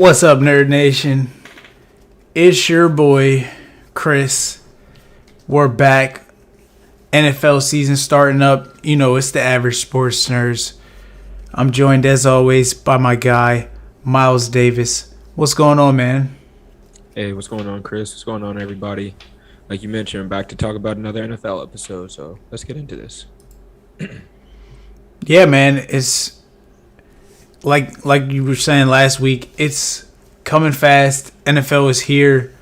What's up, Nerd Nation? It's your boy, Chris. We're back. NFL season starting up. You know, it's the Average Sports Nerds. I'm joined, as always, by my guy, Miles Davis. What's going on, man? Hey, what's going on, Chris? What's going on, everybody? Like you mentioned, I'm back to talk about another NFL episode, so let's get into this. Yeah, man. It's like you were saying last week. It's coming fast. NFL is here.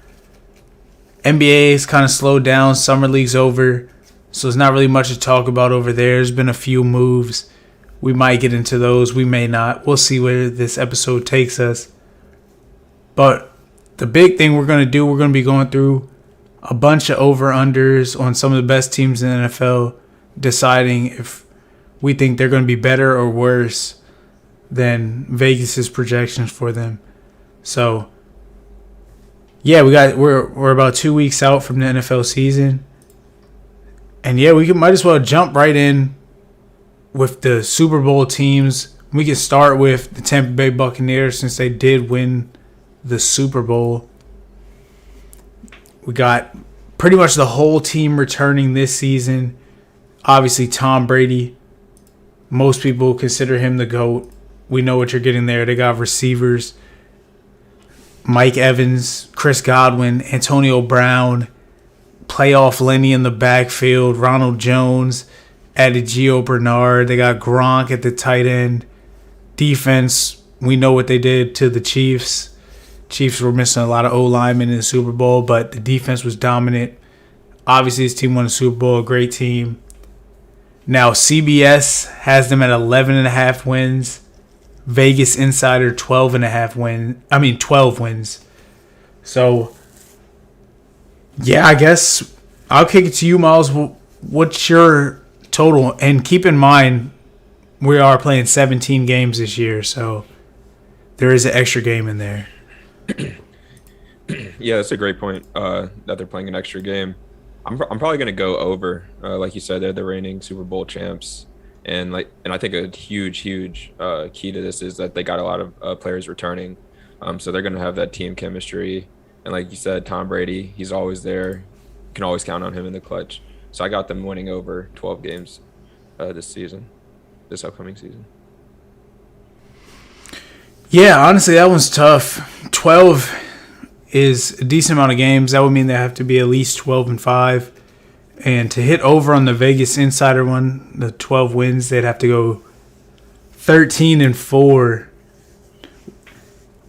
NBA is kind of slowed down. Summer League's over, so there's not really much to talk about over there. There's been a few moves. We might get into those. We may not. We'll see where this episode takes us. But the big thing we're going to be going through a bunch of over-unders on some of the best teams in the NFL, deciding if we think they're going to be better or worse than Vegas's projections for them. So, yeah, we're about 2 weeks out from the NFL season. And yeah, might as well jump right in with the Super Bowl teams. We can start with the Tampa Bay Buccaneers since they did win the Super Bowl. We got pretty much the whole team returning this season. Obviously, Tom Brady. Most people consider him the GOAT. We know what you're getting there. They got receivers. Mike Evans, Chris Godwin, Antonio Brown, playoff Lenny in the backfield, Ronald Jones, added Gio Bernard. They got Gronk at the tight end. Defense, we know what they did to the Chiefs. Chiefs were missing a lot of O-linemen in the Super Bowl, but the defense was dominant. Obviously, this team won the Super Bowl, a great team. Now, CBS has them at 11.5 wins. Vegas Insider 12 wins. So, yeah, I guess I'll kick it to you, Miles. What's your total? And keep in mind, we are playing 17 games this year, so there is an extra game in there. Yeah, that's a great point. That they're playing an extra game. I'm probably gonna go over. Like you said, they're the reigning Super Bowl champs, and I think a huge key to this is that they got a lot of players returning. So they're gonna have that team chemistry, and like you said, Tom Brady, he's always there. You can always count on him in the clutch. So I got them winning over 12 games this upcoming season. Yeah, honestly, that one's tough. 12 is a decent amount of games. That would mean they have to be at least 12-5. And to hit over on the Vegas Insider one, the 12 wins, they'd have to go 13-4.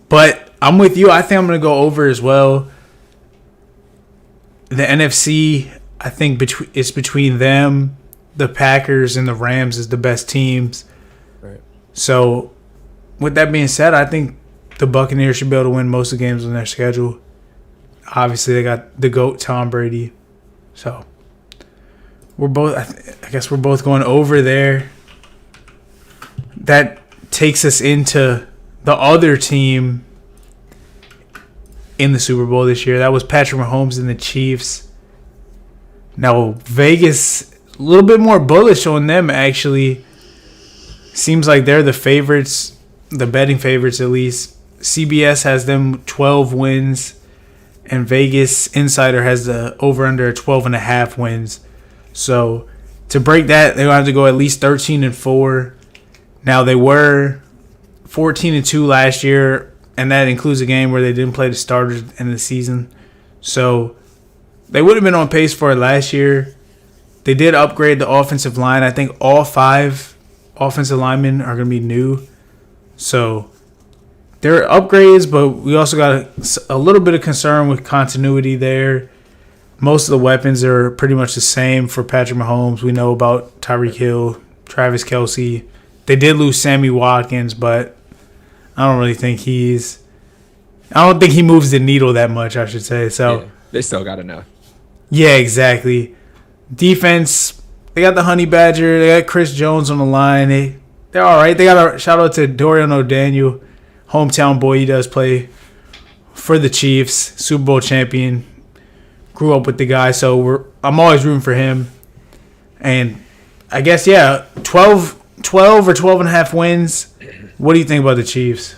But I'm with you. I think I'm going to go over as well. The NFC, I think it's between them, the Packers, and the Rams is the best teams. Right. So, with that being said, I think the Buccaneers should be able to win most of the games on their schedule. Obviously, they got the GOAT, Tom Brady. So, I guess we're both going over there. That takes us into the other team in the Super Bowl this year. That was Patrick Mahomes and the Chiefs. Now, Vegas, a little bit more bullish on them, actually. Seems like they're the favorites, the betting favorites at least. CBS has them 12 wins, and Vegas Insider has the over-under 12.5 wins. So, to break that, they're going to have to go at least 13-4. Now, they were 14-2 last year, and that includes a game where they didn't play the starters in the season. So, they would have been on pace for it last year. They did upgrade the offensive line. I think all 5 offensive linemen are going to be new. So, there are upgrades, but we also got a little bit of concern with continuity there. Most of the weapons are pretty much the same for Patrick Mahomes. We know about Tyreek Hill, Travis Kelce. They did lose Sammy Watkins, but I don't think he moves the needle that much, I should say. So yeah, they still got enough. Yeah, exactly. Defense, they got the Honey Badger. They got Chris Jones on the line. They're all right. They got a shout out to Dorian O'Daniel, hometown boy. He does play for the Chiefs, Super Bowl champion. Grew up with the guy, so I'm always rooting for him. And I guess, yeah, 12 or 12.5 wins. What do you think about the Chiefs?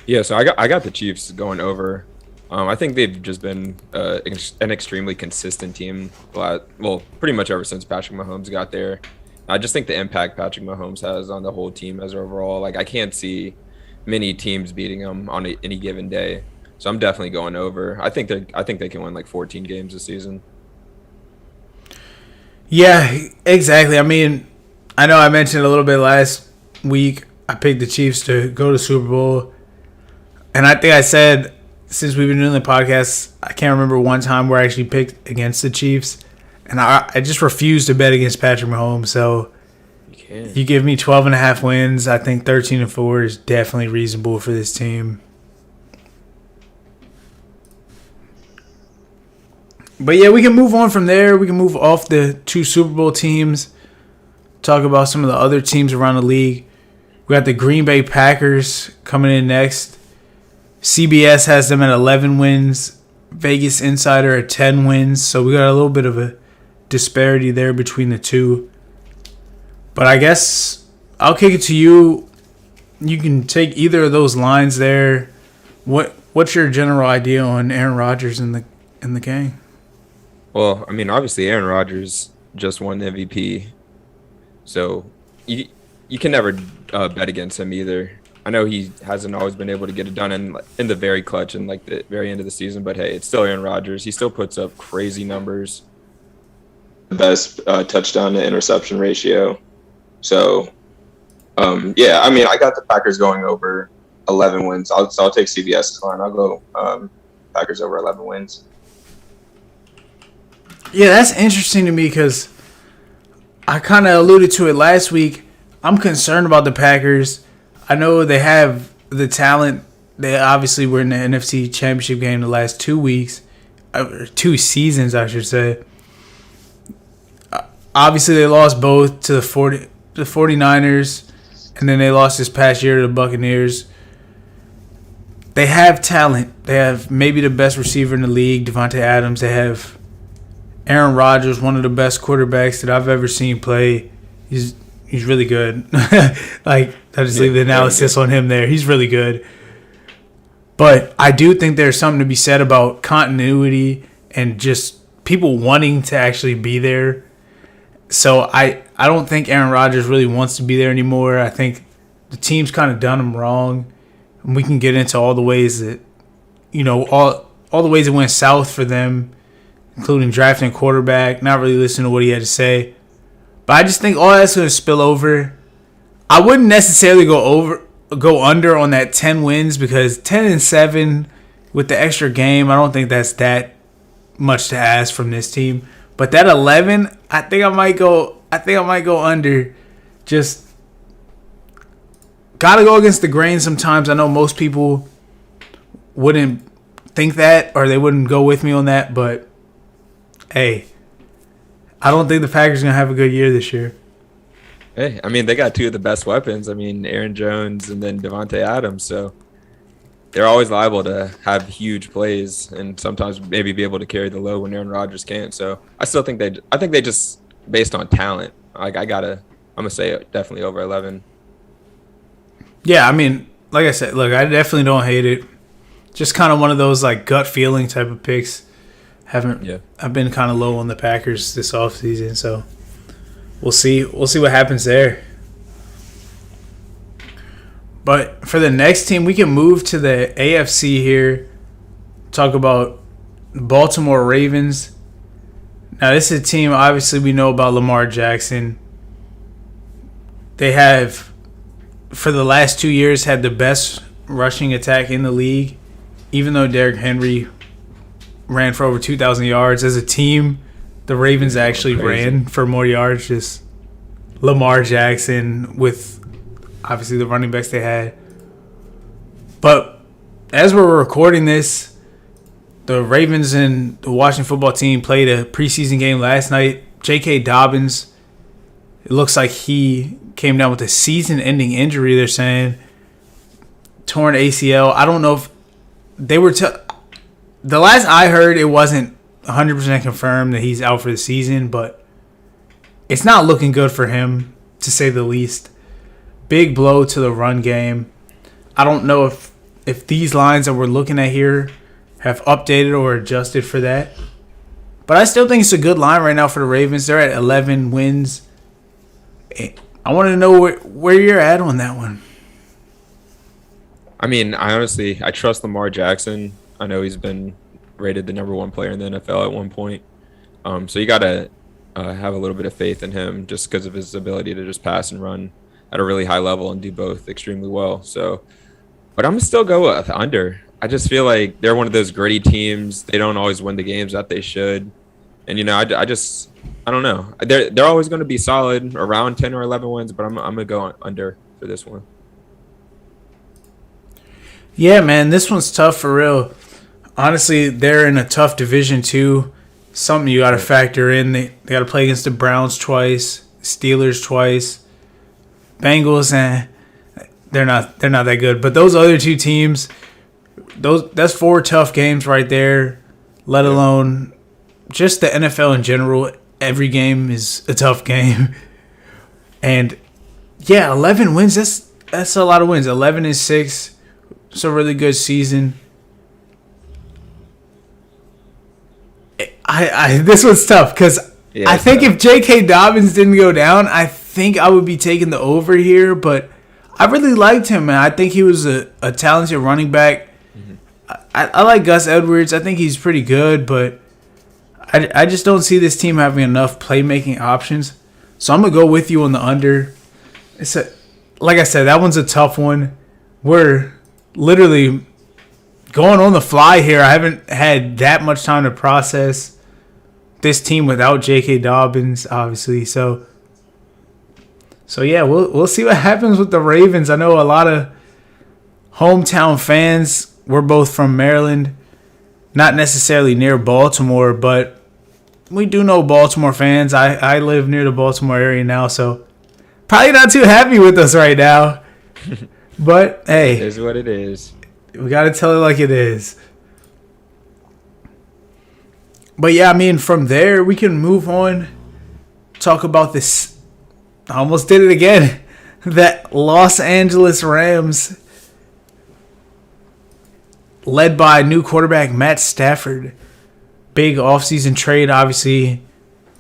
Yeah, so I got the Chiefs going over. I think they've just been an extremely consistent team. Well, pretty much ever since Patrick Mahomes got there. I just think the impact Patrick Mahomes has on the whole team as overall. Like I can't see many teams beating them on any given day. So I'm definitely going over. I think they can win like 14 games this season. Yeah, exactly. I mean, I know I mentioned a little bit last week. I picked the Chiefs to go to Super Bowl. And I think I said, since we've been doing the podcast, I can't remember one time where I actually picked against the Chiefs. And I just refuse to bet against Patrick Mahomes. So you give me 12.5 wins. I think 13-4 is definitely reasonable for this team. But yeah, we can move on from there. We can move off the two Super Bowl teams. Talk about some of the other teams around the league. We got the Green Bay Packers coming in next. CBS has them at 11 wins. Vegas Insider at 10 wins. So we got a little bit of a disparity there between the two. But I guess I'll kick it to you. You can take either of those lines there. What's your general idea on Aaron Rodgers and the gang? Well, I mean, obviously Aaron Rodgers just won the MVP, so you can never bet against him either. I know he hasn't always been able to get it done in the very clutch and like the very end of the season, but hey, it's still Aaron Rodgers. He still puts up crazy numbers. The best touchdown to interception ratio. So, yeah, I mean, I got the Packers going over 11 wins. I'll take CBS's line. I'll go Packers over 11 wins. Yeah, that's interesting to me because I kind of alluded to it last week. I'm concerned about the Packers. I know they have the talent. They obviously were in the NFC Championship game the last 2 weeks. 2 seasons, I should say. Obviously, they lost both to the 49ers, and then they lost this past year to the Buccaneers. They have talent. They have maybe the best receiver in the league, Devontae Adams. They have Aaron Rodgers, one of the best quarterbacks that I've ever seen play. He's really good. Like, I just leave the analysis on him there. He's really good. But I do think there's something to be said about continuity and just people wanting to actually be there. So I don't think Aaron Rodgers really wants to be there anymore. I think the team's kind of done him wrong. And we can get into all the ways that, all the ways it went south for them, including drafting a quarterback, not really listening to what he had to say. But I just think all that's going to spill over. I wouldn't necessarily go under on that 10 wins because 10-7 with the extra game, I don't think that's that much to ask from this team. But that 11, I think I might go under. Just gotta go against the grain sometimes. I know most people wouldn't think that or they wouldn't go with me on that, but hey, I don't think the Packers are going to have a good year this year. Hey, I mean, they got two of the best weapons. I mean, Aaron Jones and then Devontae Adams. So they're always liable to have huge plays and sometimes maybe be able to carry the load when Aaron Rodgers can't. So I think they just, based on talent, like I'm going to say definitely over 11. Yeah, I mean, like I said, look, I definitely don't hate it. Just kind of one of those like gut feeling type of picks. I've been kind of low on the Packers this offseason, so we'll see what happens there. But for the next team, we can move to the AFC here. Talk about Baltimore Ravens. Now, this is a team, obviously, we know about Lamar Jackson. They have, for the last 2 years, had the best rushing attack in the league, even though Derrick Henry ran for over 2,000 yards. As a team, the Ravens actually ran for more yards. Just Lamar Jackson with, obviously, the running backs they had. But as we're recording this, the Ravens and the Washington football team played a preseason game last night. J.K. Dobbins, it looks like he came down with a season-ending injury, they're saying. Torn ACL. I don't know if they were... The last I heard, it wasn't 100% confirmed that he's out for the season, but it's not looking good for him, to say the least. Big blow to the run game. I don't know if if these lines that we're looking at here have updated or adjusted for that. But I still think it's a good line right now for the Ravens. They're at 11 wins. I want to know where you're at on that one. I mean, I trust Lamar Jackson. I know he's been rated the number 1 player in the NFL at one point. So you got to have a little bit of faith in him just because of his ability to just pass and run at a really high level and do both extremely well. So, but I'm going to still go with under. I just feel like they're one of those gritty teams. They don't always win the games that they should. And, I don't know. They're always going to be solid around 10 or 11 wins, but I'm going to go under for this one. Yeah, man, this one's tough for real. Honestly, they're in a tough division too. Something you got to factor in. They got to play against the Browns twice, Steelers twice, Bengals, they're not that good. But those other two teams, that's 4 tough games right there. Let alone just the NFL in general. Every game is a tough game, and yeah, 11 wins. That's a lot of wins. 11-6. It's a really good season. This one's tough because I think if J.K. Dobbins didn't go down, I think I would be taking the over here. But I really liked him, man. I think he was a talented running back. Mm-hmm. I like Gus Edwards. I think he's pretty good, but I just don't see this team having enough playmaking options. So I'm going to go with you on the under. Like I said, that one's a tough one. We're literally going on the fly here. I haven't had that much time to process this team without J.K. Dobbins, obviously. So yeah, we'll see what happens with the Ravens. I know a lot of hometown fans. We're both from Maryland, not necessarily near Baltimore, but we do know Baltimore fans. I live near the Baltimore area now, so probably not too happy with us right now. But hey, it is what it is. We got to tell it like it is. But yeah, I mean, from there, we can move on. Talk about this. I almost did it again. That Los Angeles Rams, led by new quarterback Matt Stafford. Big offseason trade, obviously.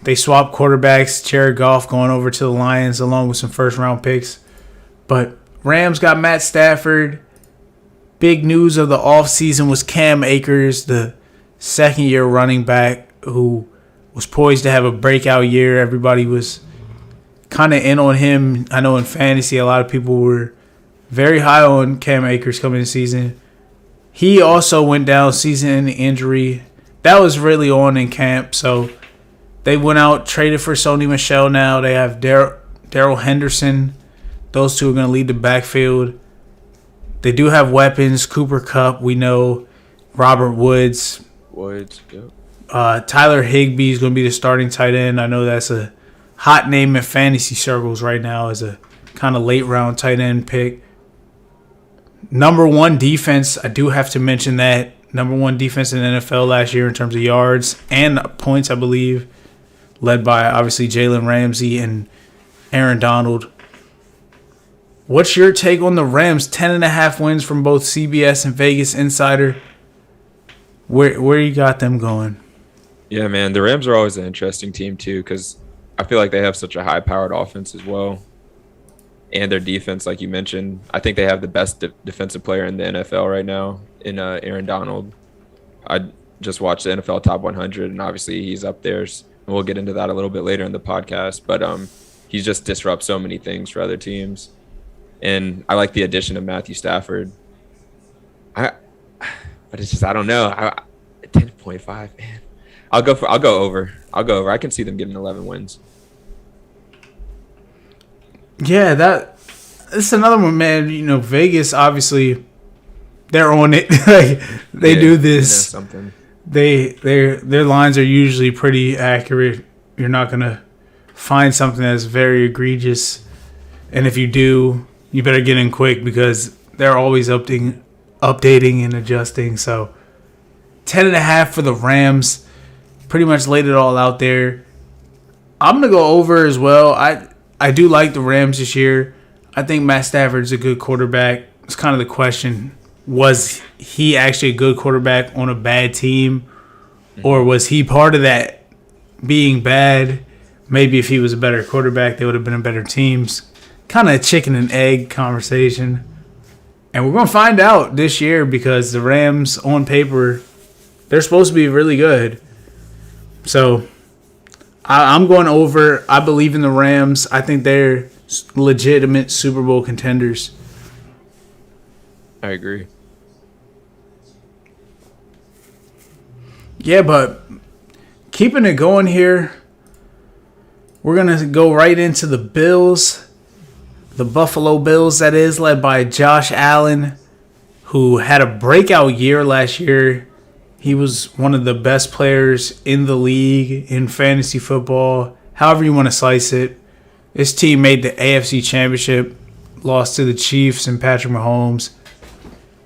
They swapped quarterbacks. Jared Goff going over to the Lions along with some first-round picks. But Rams got Matt Stafford. Big news of the offseason was Cam Akers, the second-year running back who was poised to have a breakout year. Everybody was kind of in on him. I know in fantasy, a lot of people were very high on Cam Akers coming this season. He also went down season-ending injury. That was really on in camp, so they went out, traded for Sony Michel now. They have Darrell Henderson. Those two are going to lead the backfield. They do have weapons. Cooper Kupp, we know. Robert Woods. Yep. Tyler Higbee is going to be the starting tight end. I know that's a hot name in fantasy circles right now as a kind of late round tight end pick. Number 1 defense, I do have to mention that. Number 1 defense in the NFL last year in terms of yards and points, I believe. Led by, obviously, Jalen Ramsey and Aaron Donald. What's your take on the Rams? 10.5 wins from both CBS and Vegas Insider. Where you got them going? Yeah, man, the Rams are always an interesting team too because I feel like they have such a high-powered offense as well, and their defense, like you mentioned, I think they have the best defensive player in the NFL right now in Aaron Donald. I just watched the NFL Top 100, and obviously he's up there. And we'll get into that a little bit later in the podcast, but he just disrupts so many things for other teams. And I like the addition of Matthew Stafford. But it's just I don't know. 10.5, man. I'll go over. I can see them getting 11 wins. Yeah, that's another one, man. You know, Vegas obviously they're on it. They do this. Something. Their lines are usually pretty accurate. You're not gonna find something that's very egregious, and if you do, you better get in quick because they're always updating and adjusting. So 10.5 for the Rams. Pretty much laid it all out there. I'm going to go over as well. I do like the Rams this year. I think Matt Stafford's a good quarterback. It's kind of the question. was he actually a good quarterback on a bad team, or was he part of that being bad? Maybe if he was a better quarterback, they would have been better teams. Kind of a chicken and egg conversation. And we're going to find out this year because the Rams, on paper, they're supposed to be really good. So I'm going over. I believe in the Rams. I think they're legitimate Super Bowl contenders. I agree. Yeah, but keeping it going here, we're going to go right into the Bills. The Buffalo Bills, that is, led by Josh Allen, who had a breakout year last year. He was one of the best players in the league in fantasy football, however you want to slice it. This team made the AFC Championship, lost to the Chiefs and Patrick Mahomes.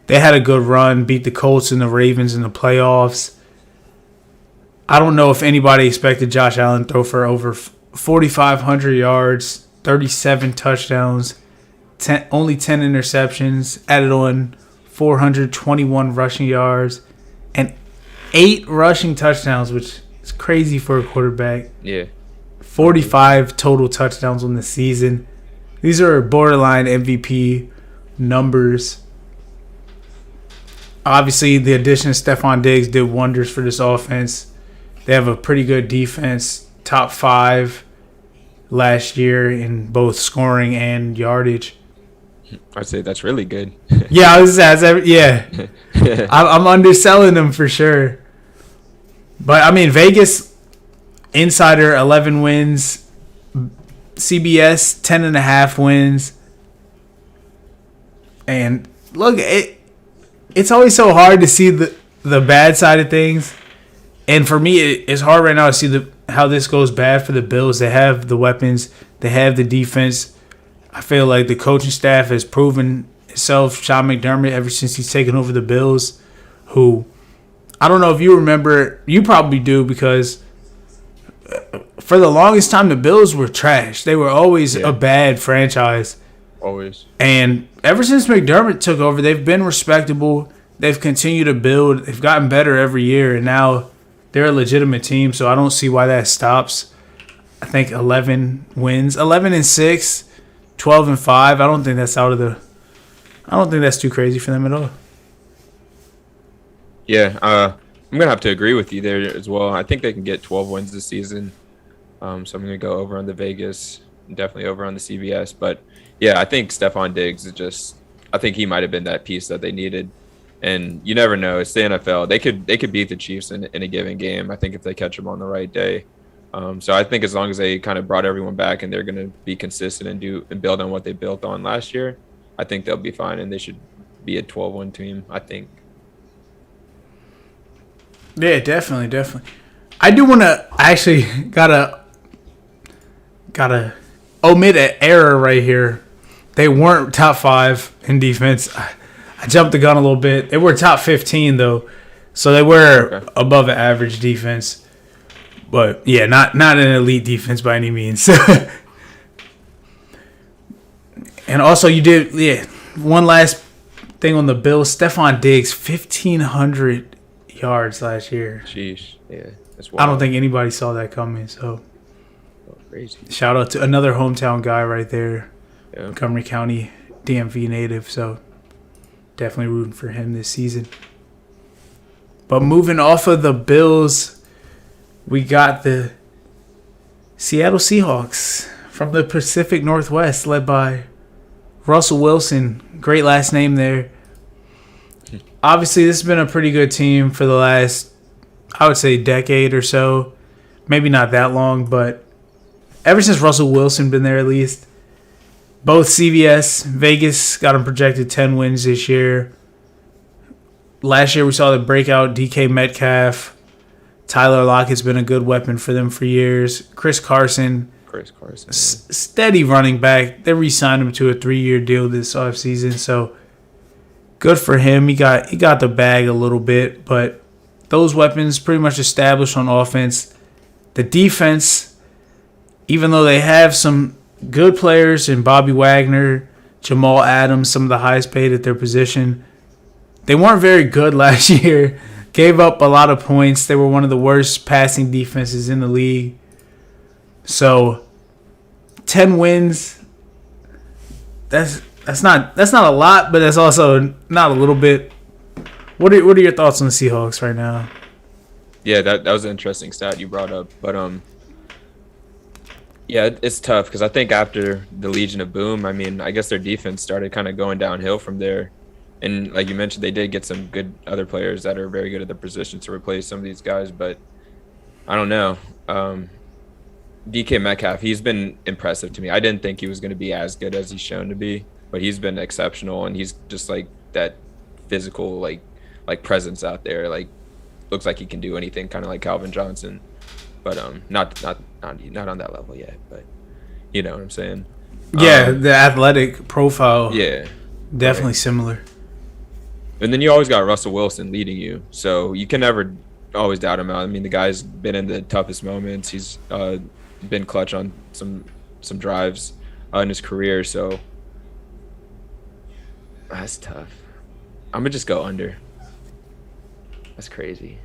They had a good run, beat the Colts and the Ravens in the playoffs. I don't know if anybody expected Josh Allen to throw for over 4,500 yards, 37 touchdowns, only 10 interceptions, added on 421 rushing yards, and 8 rushing touchdowns, which is crazy for a quarterback. Yeah. 45 total touchdowns on the season. These are borderline MVP numbers. Obviously, the addition of Stephon Diggs did wonders for this offense. They have a pretty good defense, top 5 last year in both scoring and yardage. I'd say that's really good. Yeah, I'm underselling them for sure. But, I mean, Vegas, insider, 11 wins. CBS, 10.5 wins. And, look, it's always so hard to see the bad side of things. And for me, it's hard right now to see how this goes bad for the Bills. They have the weapons. They have the defense. I feel like the coaching staff has proven itself. Sean McDermott, ever since he's taken over the Bills, who, I don't know if you remember, you probably do, because for the longest time, the Bills were trash. They were always a bad franchise. Always. And ever since McDermott took over, they've been respectable. They've continued to build. They've gotten better every year, and now they're a legitimate team, so I don't see why that stops. I think 11 wins, 11-6, 12-5. I don't think that's I don't think that's too crazy for them at all. Yeah, I'm gonna have to agree with you there as well. I think they can get 12 wins this season. So I'm gonna go over on the Vegas, definitely over on the CBS. But yeah, I think Stephon Diggs is I think he might have been that piece that they needed. And you never know. It's the NFL. They could beat the Chiefs in a given game, I think, if they catch them on the right day. So I think as long as they kind of brought everyone back and they're going to be consistent and build on what they built on last year, I think they'll be fine, and they should be a 12-1 team, I think. Yeah, definitely. I do want to actually gotta omit an error right here. They weren't top 5 in defense. I jumped the gun a little bit. They were top 15 though, so they were above an average defense. But yeah, not an elite defense by any means. And also, you did one last thing on the Bills. Stephon Diggs, 1,500 yards last year. Sheesh, yeah, that's wild. I don't think anybody saw that coming. So crazy. Shout out to another hometown guy right there, Yeah. Montgomery County, DMV native. So definitely rooting for him this season. But moving off of the Bills, we got the Seattle Seahawks from the Pacific Northwest, led by Russell Wilson. Great last name there. Obviously, this has been a pretty good team for the last, I would say, decade or so. Maybe not that long, but ever since Russell Wilson been there at least. Both CVS, Vegas got them projected 10 wins this year. Last year we saw the breakout DK Metcalf. Tyler Lockett's been a good weapon for them for years. Chris Carson. Steady running back. They re-signed him to a 3-year deal this offseason, so good for him. He got the bag a little bit, but those weapons pretty much established on offense. The defense, even though they have some good players in Bobby Wagner, Jamal Adams, some of the highest paid at their position, They weren't very good last year. Gave up a lot of points. They were one of the worst passing defenses in the league. So 10 wins. That's not a lot, but that's also not a little bit. What are your thoughts on the Seahawks right now? Yeah, that was an interesting stat you brought up, but yeah, it's tough because I think after the Legion of Boom, I mean, I guess their defense started kind of going downhill from there, and like you mentioned, they did get some good other players that are very good at their position to replace some of these guys, but I don't know. DK Metcalf, he's been impressive to me. I didn't think he was going to be as good as he's shown to be, but he's been exceptional, and he's just like that physical like presence out there. Like looks like he can do anything, kind of like Calvin Johnson, but not on that level yet. But you know what I'm saying? Yeah, the athletic profile. Yeah, definitely similar. And then you always got Russell Wilson leading you, so you can never always doubt him out. I mean, the guy's been in the toughest moments. He's been clutch on some drives in his career, so that's tough. I'm gonna just go under. That's crazy.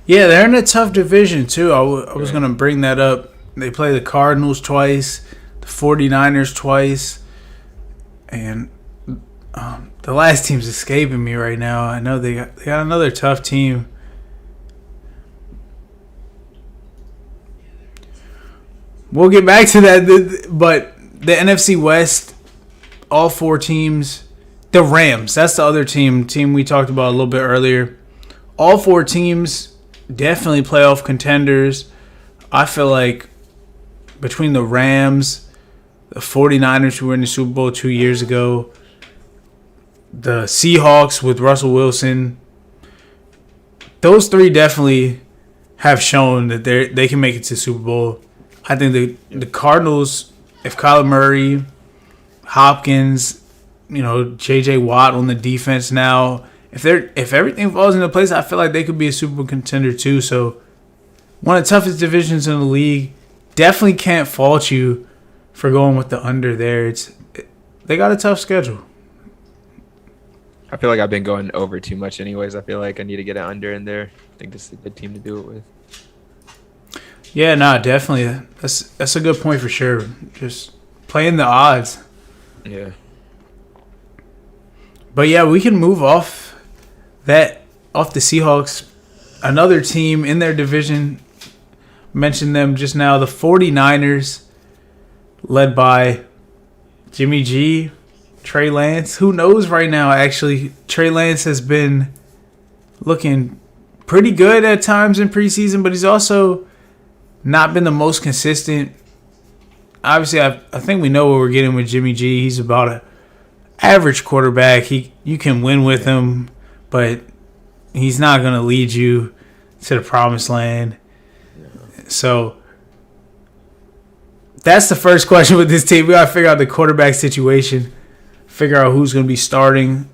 Yeah, they're in a tough division too. I was gonna bring that up. They play the Cardinals twice, the 49ers twice, and the last team's escaping me right now. I know they got another tough team. We'll get back to that, but the NFC West, all four teams, the Rams, that's the other team we talked about a little bit earlier. All four teams definitely playoff contenders. I feel like between the Rams, the 49ers who were in the Super Bowl 2 years ago, the Seahawks with Russell Wilson, those three definitely have shown that they can make it to the Super Bowl. I think the Cardinals, if Kyler Murray, Hopkins, J.J. Watt on the defense now, if everything falls into place, I feel like they could be a Super Bowl contender too. So one of the toughest divisions in the league. Definitely can't fault you for going with the under there. They got a tough schedule. I feel like I've been going over too much anyways. I feel like I need to get an under in there. I think this is a good team to do it with. Yeah, no, definitely. That's a good point for sure. Just playing the odds. Yeah. But yeah, we can move off the Seahawks. Another team in their division, mentioned them just now, the 49ers, led by Jimmy G, Trey Lance. Who knows right now, actually. Trey Lance has been looking pretty good at times in preseason, but he's also not been the most consistent. Obviously, I think we know what we're getting with Jimmy G. He's about an average quarterback. You can win with him, but he's not going to lead you to the promised land. So that's the first question with this team. We got to figure out the quarterback situation, figure out who's going to be starting.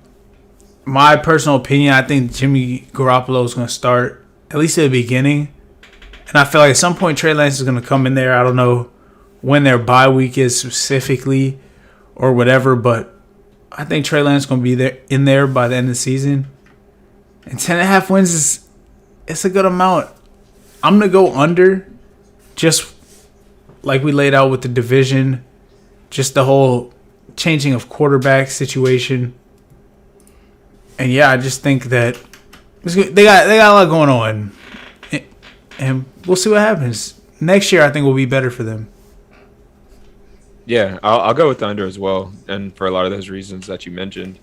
My personal opinion, I think Jimmy Garoppolo is going to start, at least at the beginning. And I feel like at some point Trey Lance is going to come in there. I don't know when their bye week is specifically or whatever, but I think Trey Lance is going to be in there by the end of the season. And 10.5 wins it's a good amount. I'm going to go under, just like we laid out with the division, just the whole changing of quarterback situation. And yeah, I just think that they got a lot going on. And we'll see what happens. Next year, I think will be better for them. Yeah, I'll go with the under as well. And for a lot of those reasons that you mentioned,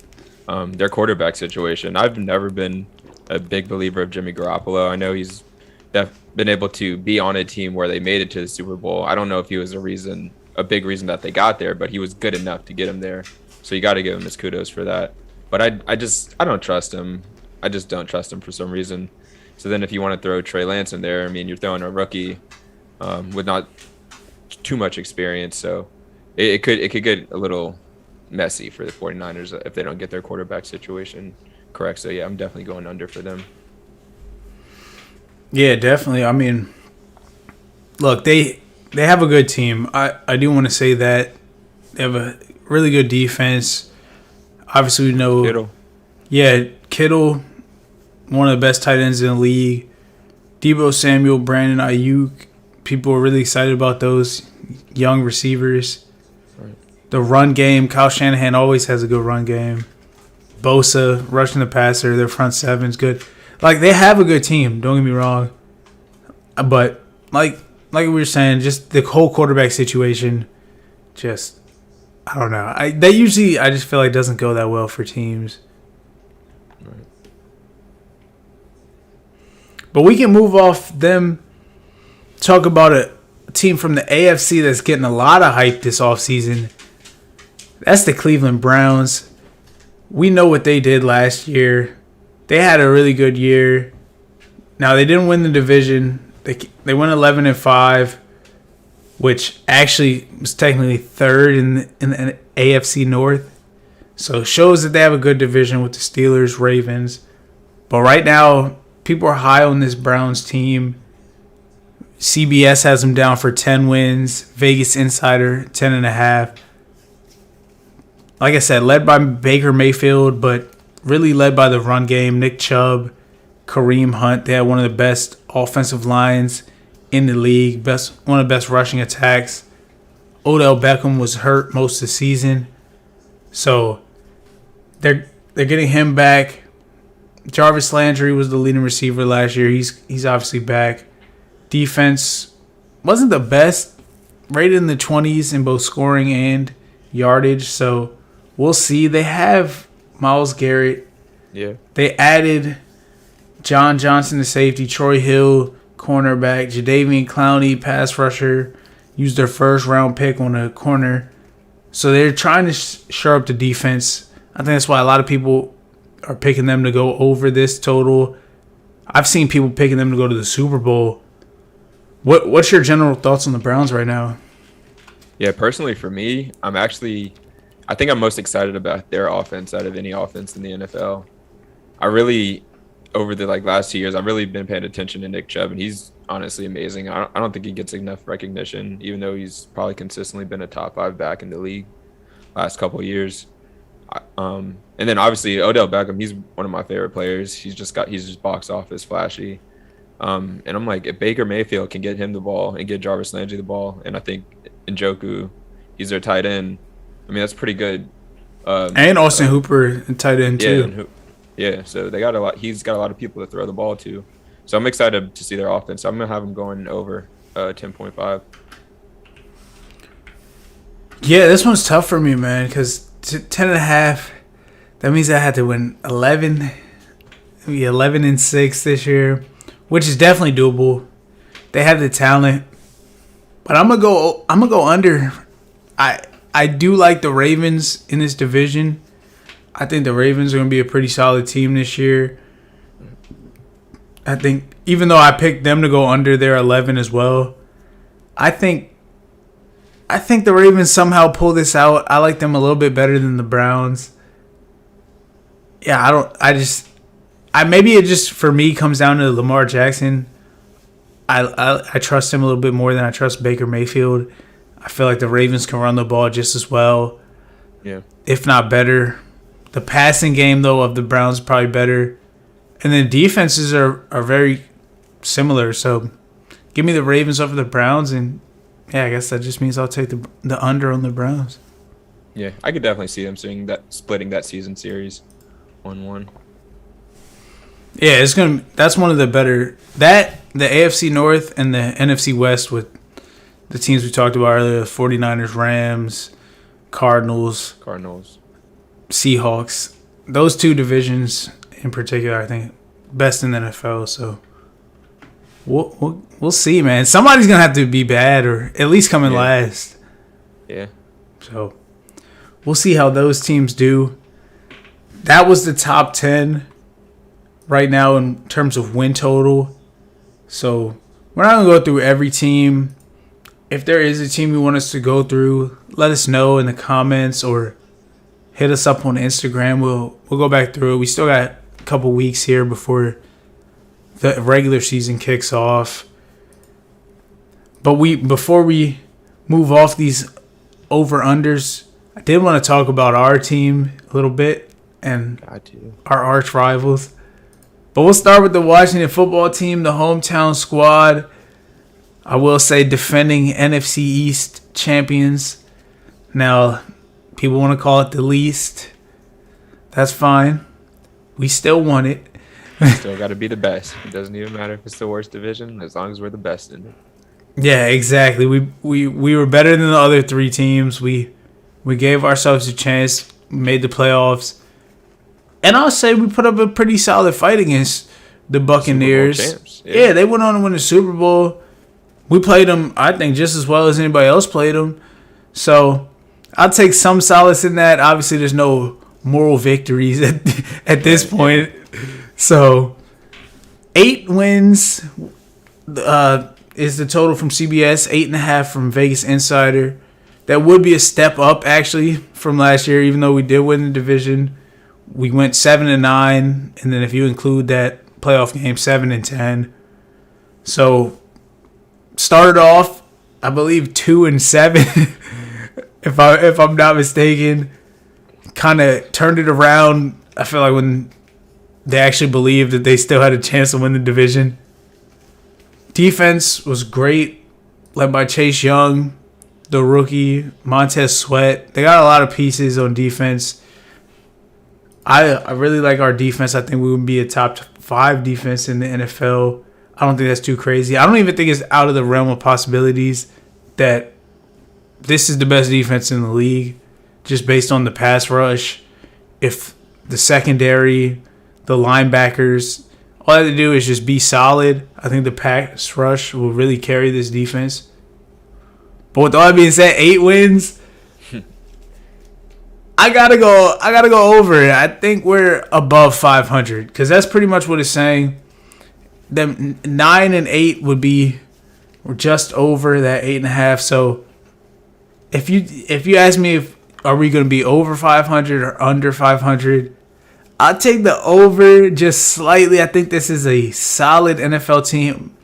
their quarterback situation. I've never been a big believer of Jimmy Garoppolo. I know he's been able to be on a team where they made it to the Super Bowl. I don't know if he was a big reason that they got there, but he was good enough to get him there. So you got to give him his kudos for that. But I don't trust him. I just don't trust him for some reason. So then if you want to throw Trey Lance in there, I mean, you're throwing a rookie with not too much experience. So it could get a little messy for the 49ers if they don't get their quarterback situation correct. So, yeah, I'm definitely going under for them. Yeah, definitely. I mean, look, they have a good team. I do want to say that. They have a really good defense. Obviously, we know. Kittle. Yeah, Kittle, one of the best tight ends in the league. Deebo Samuel, Brandon Ayuk. People are really excited about those young receivers. Right. The run game, Kyle Shanahan always has a good run game. Bosa, rushing the passer, their front seven's good. Like, they have a good team, don't get me wrong. But, like we were saying, just the whole quarterback situation, just, I don't know. I just feel like doesn't go that well for teams. Right. But we can move off them, talk about a team from the AFC that's getting a lot of hype this offseason. That's the Cleveland Browns. We know what they did last year. They had a really good year. Now, they didn't win the division. They went 11-5, which actually was technically third in the AFC North. So it shows that they have a good division with the Steelers, Ravens. But right now, people are high on this Browns team. CBS has them down for 10 wins. Vegas Insider, 10.5. Like I said, led by Baker Mayfield, but really led by the run game. Nick Chubb, Kareem Hunt. They had one of the best offensive lines in the league. One of the best rushing attacks. Odell Beckham was hurt most of the season. So they're getting him back. Jarvis Landry was the leading receiver last year. He's obviously back. Defense wasn't the best, rated in the 20s in both scoring and yardage. So we'll see. They have Myles Garrett. Yeah. They added John Johnson to safety, Troy Hill, cornerback, Jadeveon Clowney, pass rusher, used their first round pick on a corner. So they're trying to shore up the defense. I think that's why a lot of people are picking them to go over this total. I've seen people picking them to go to the Super Bowl. What's your general thoughts on the Browns right now? Yeah, personally for me, I think I'm most excited about their offense out of any offense in the NFL. I really, over the last 2 years, I've really been paying attention to Nick Chubb, and he's honestly amazing. I don't think he gets enough recognition, even though he's probably consistently been a top 5 back in the league last couple of years. And then obviously Odell Beckham, he's one of my favorite players. He's just box office flashy. And I'm like, if Baker Mayfield can get him the ball and get Jarvis Landry the ball, and I think Njoku, he's their tight end. I mean, that's pretty good. And Austin Hooper, tight end too. Yeah, so they got a lot. He's got a lot of people to throw the ball to. So I'm excited to see their offense. I'm gonna have them going over 10.5. Yeah, this one's tough for me, man, because 10.5. That means I had to win 11. Maybe 11-6 this year, which is definitely doable. They have the talent, but I'm gonna go under. I do like the Ravens in this division. I think the Ravens are gonna be a pretty solid team this year. I think even though I picked them to go under, they're 11 as well. I think the Ravens somehow pull this out. I like them a little bit better than the Browns. Yeah, maybe it just for me comes down to Lamar Jackson. I trust him a little bit more than I trust Baker Mayfield. I feel like the Ravens can run the ball just as well, if not better. The passing game though of the Browns is probably better, and then defenses are very similar. So give me the Ravens over the Browns, and yeah, I guess that just means I'll take the under on the Browns. Yeah, I could definitely see them splitting that season series 1-1. Yeah, that's one of the better the AFC North and the NFC West with the teams we talked about earlier, 49ers, Rams, Cardinals, Seahawks. Those two divisions in particular, I think, best in the NFL. So we'll see, man. Somebody's gonna have to be bad or at least come in last. Yeah. So we'll see how those teams do. That was the top 10 right now in terms of win total. So we're not gonna go through every team. If there is a team you want us to go through, let us know in the comments or hit us up on Instagram. We'll go back through it. We still got a couple weeks here before the regular season kicks off. But before we move off these over-unders, I did want to talk about our team a little bit. and Got to. our arch rivals. But we'll start with the Washington football team, the hometown squad. I will say defending NFC East champions. Now, people want to call it the least. That's fine. We still won it. Still got to be the best. It doesn't even matter if it's the worst division, as long as we're the best in it. Yeah, exactly. We were better than the other three teams. We gave ourselves a chance, made the playoffs. And I'll say we put up a pretty solid fight against the Buccaneers. Super Bowl champs. Yeah, they went on to win the Super Bowl. We played them, I think, just as well as anybody else played them. So I'll take some solace in that. Obviously, there's no moral victories at this point. So 8 wins is the total from CBS, 8.5 from Vegas Insider. That would be a step up, actually, from last year, even though we did win the division. We went 7-9, and then if you include that playoff game, 7-10. So started off, I believe, 2-7, if I'm not mistaken. Kind of turned it around. I feel like when they actually believed that they still had a chance to win the division. Defense was great, led by Chase Young, the rookie, Montez Sweat. They got a lot of pieces on defense. I really like our defense. I think we would be a top 5 defense in the NFL. I don't think that's too crazy. I don't even think it's out of the realm of possibilities that this is the best defense in the league, just based on the pass rush. If the secondary, the linebackers, all they have to do is just be solid, I think the pass rush will really carry this defense. But with all that being said, 8 wins. I gotta go over it. I think we're above 500 because that's pretty much what it's saying. Them 9 and 8 would be, we're just over that 8.5. So if you ask me if are we gonna be over 500 or under 500, I'll take the over just slightly. I think this is a solid NFL team,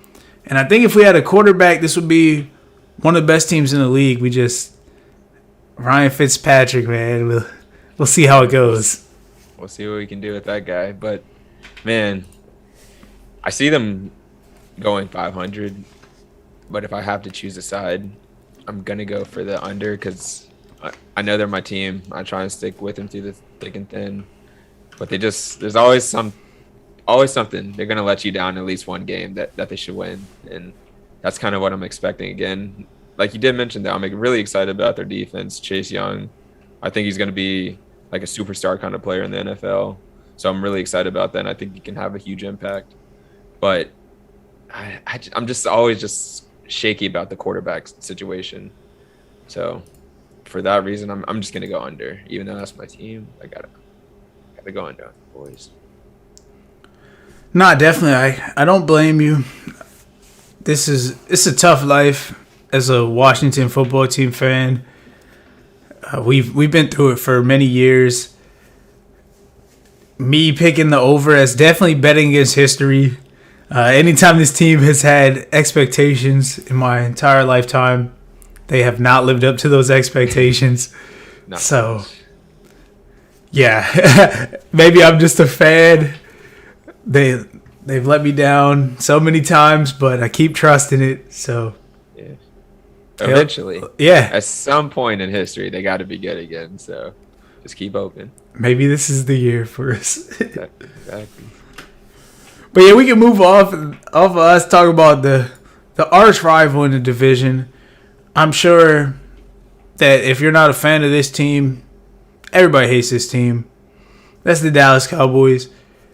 and I think if we had a quarterback, this would be one of the best teams in the league. Ryan Fitzpatrick, man. We'll see how it goes. We'll see what we can do with that guy. But, man, I see them going 500. But if I have to choose a side, I'm going to go for the under because I know they're my team. I try and stick with them through the thick and thin. But there's always something. They're going to let you down at least one game that they should win. And that's kind of what I'm expecting again. Like you did mention that, I'm really excited about their defense. Chase Young, I think he's going to be like a superstar kind of player in the NFL. So I'm really excited about that, and I think he can have a huge impact. But I'm just always just shaky about the quarterback situation. So for that reason, I'm just going to go under. Even though that's my team, I gotta go under, boys. Nah, definitely. I don't blame you. It's a tough life as a Washington football team fan. We've been through it for many years. Me picking the over as definitely betting against history. Anytime this team has had expectations in my entire lifetime, they have not lived up to those expectations. So, yeah, maybe I'm just a fan. They've let me down so many times, but I keep trusting it. So. Eventually, yeah. At some point in history, they got to be good again. So, just keep hoping. Maybe this is the year for us. Exactly. But yeah, we can move off of us, talk about the arch rival in the division. I'm sure that if you're not a fan of this team, everybody hates this team. That's the Dallas Cowboys.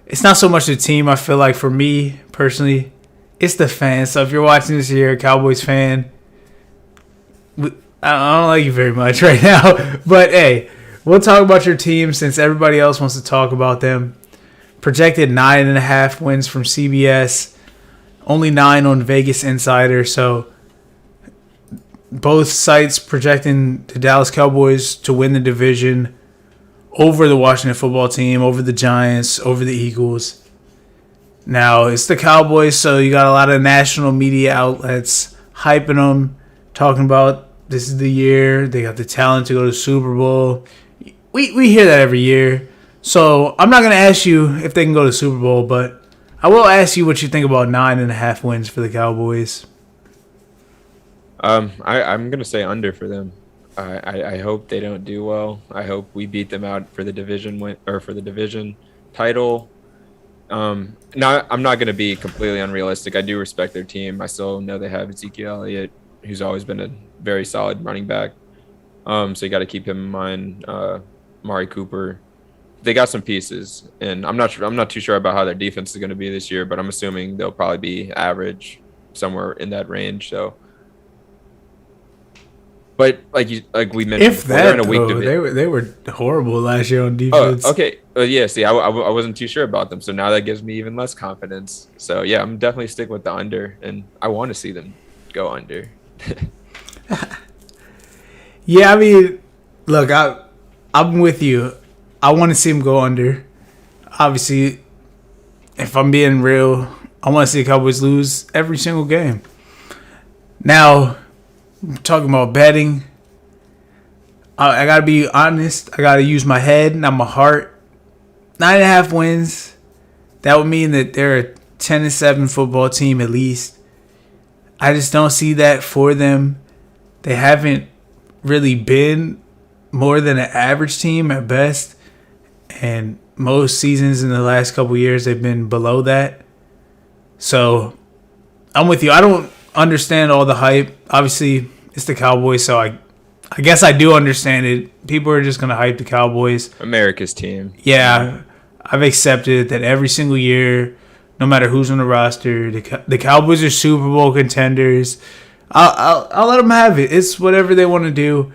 It's not so much the team. I feel like for me personally, it's the fans. So if you're watching this, you're a Cowboys fan. I don't like you very much right now, but hey, we'll talk about your team since everybody else wants to talk about them. Projected 9.5 wins from CBS, only 9 on Vegas Insider. So both sites projecting the Dallas Cowboys to win the division over the Washington football team, over the Giants, over the Eagles. Now it's the Cowboys, so you got a lot of national media outlets hyping them, talking about this is the year. They got the talent to go to the Super Bowl. We hear that every year. So I'm not going to ask you if they can go to the Super Bowl, but I will ask you what you think about 9.5 wins for the Cowboys. I'm gonna say under for them. I hope they don't do well. I hope we beat them out for the division win or for the division title. Now I'm not gonna be completely unrealistic. I do respect their team. I still know they have Ezekiel Elliott, who's always been a very solid running back. So you got to keep him in mind. Mari Cooper, they got some pieces, and I'm not too sure about how their defense is going to be this year, but I'm assuming they'll probably be average, somewhere in that range. So, but like we mentioned, If that, they were horrible last year on defense. Oh, okay. Yeah. See, I wasn't too sure about them, so now that gives me even less confidence. So yeah, I'm definitely sticking with the under, and I want to see them go under. Yeah, I mean, look, I'm with you. I want to see him go under. Obviously, if I'm being real, I want to see the Cowboys lose every single game. Now, talking about betting, I got to be honest. I got to use my head, not my heart. 9.5 wins. That would mean that they're a 10-7 football team at least. I just don't see that for them. They haven't really been more than an average team at best, and most seasons in the last couple years they've been below that. So I'm with you. I don't understand all the hype. Obviously it's the Cowboys, so I guess I do understand it. People are just gonna hype the Cowboys. America's team. Yeah, I've accepted that every single year, no matter who's on the roster, the Cowboys are Super Bowl contenders. I'll let them have it. It's whatever they want to do.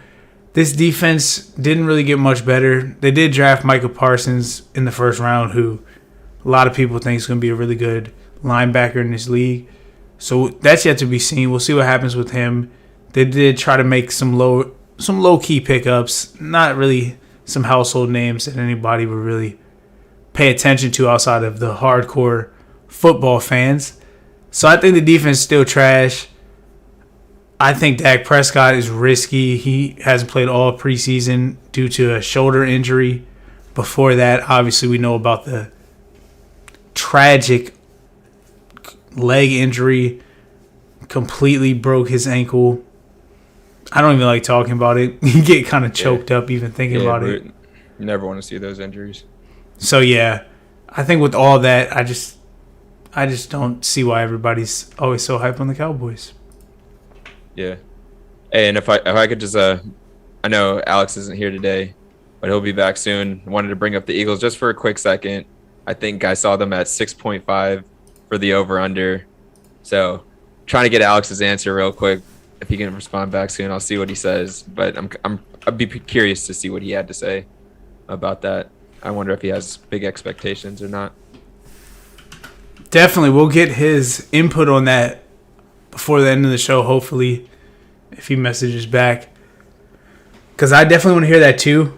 This defense didn't really get much better. They did draft Micah Parsons in the first round, who a lot of people think is going to be a really good linebacker in this league. So that's yet to be seen. We'll see what happens with him. They did try to make some low key pickups, not really some household names that anybody would really pay attention to outside of the hardcore football fans. So I think the defense is still trash. I think Dak Prescott is risky. He hasn't played all preseason due to a shoulder injury. Before that, obviously, we know about the tragic leg injury. Completely broke his ankle. I don't even like talking about it. You get kind of choked up even thinking about it. You never want to see those injuries. So, yeah, I think with all that, I just don't see why everybody's always so hyped on the Cowboys. Yeah. Hey, and if I could just I know Alex isn't here today, but he'll be back soon. I wanted to bring up the Eagles just for a quick second. I think I saw them at 6.5 for the over under. So trying to get Alex's answer real quick. If he can respond back soon, I'll see what he says. But I'd be curious to see what he had to say about that. I wonder if he has big expectations or not. Definitely, we'll get his input on that before the end of the show, hopefully, if he messages back. Because I definitely want to hear that too.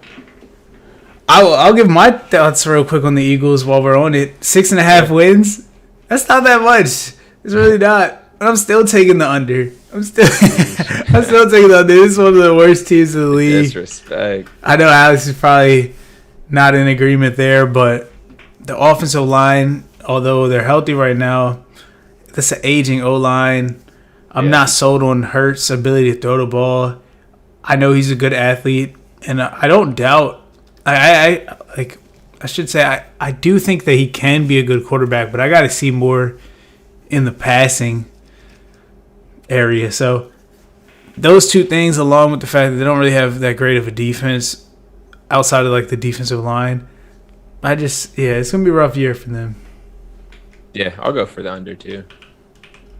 I'll give my thoughts real quick on the Eagles while we're on it. 6.5 wins. That's not that much. It's really not. But I'm still taking the under. I'm still taking the under. This is one of the worst teams in the league. Disrespect. I know Alex is probably not in agreement there, but the offensive line, although they're healthy right now, that's an aging O-line. I'm not sold on Hurts' ability to throw the ball. I know he's a good athlete, and I don't doubt. I do think that he can be a good quarterback, but I got to see more in the passing area. So those two things, along with the fact that they don't really have that great of a defense outside of like the defensive line, it's gonna be a rough year for them. Yeah, I'll go for the under too,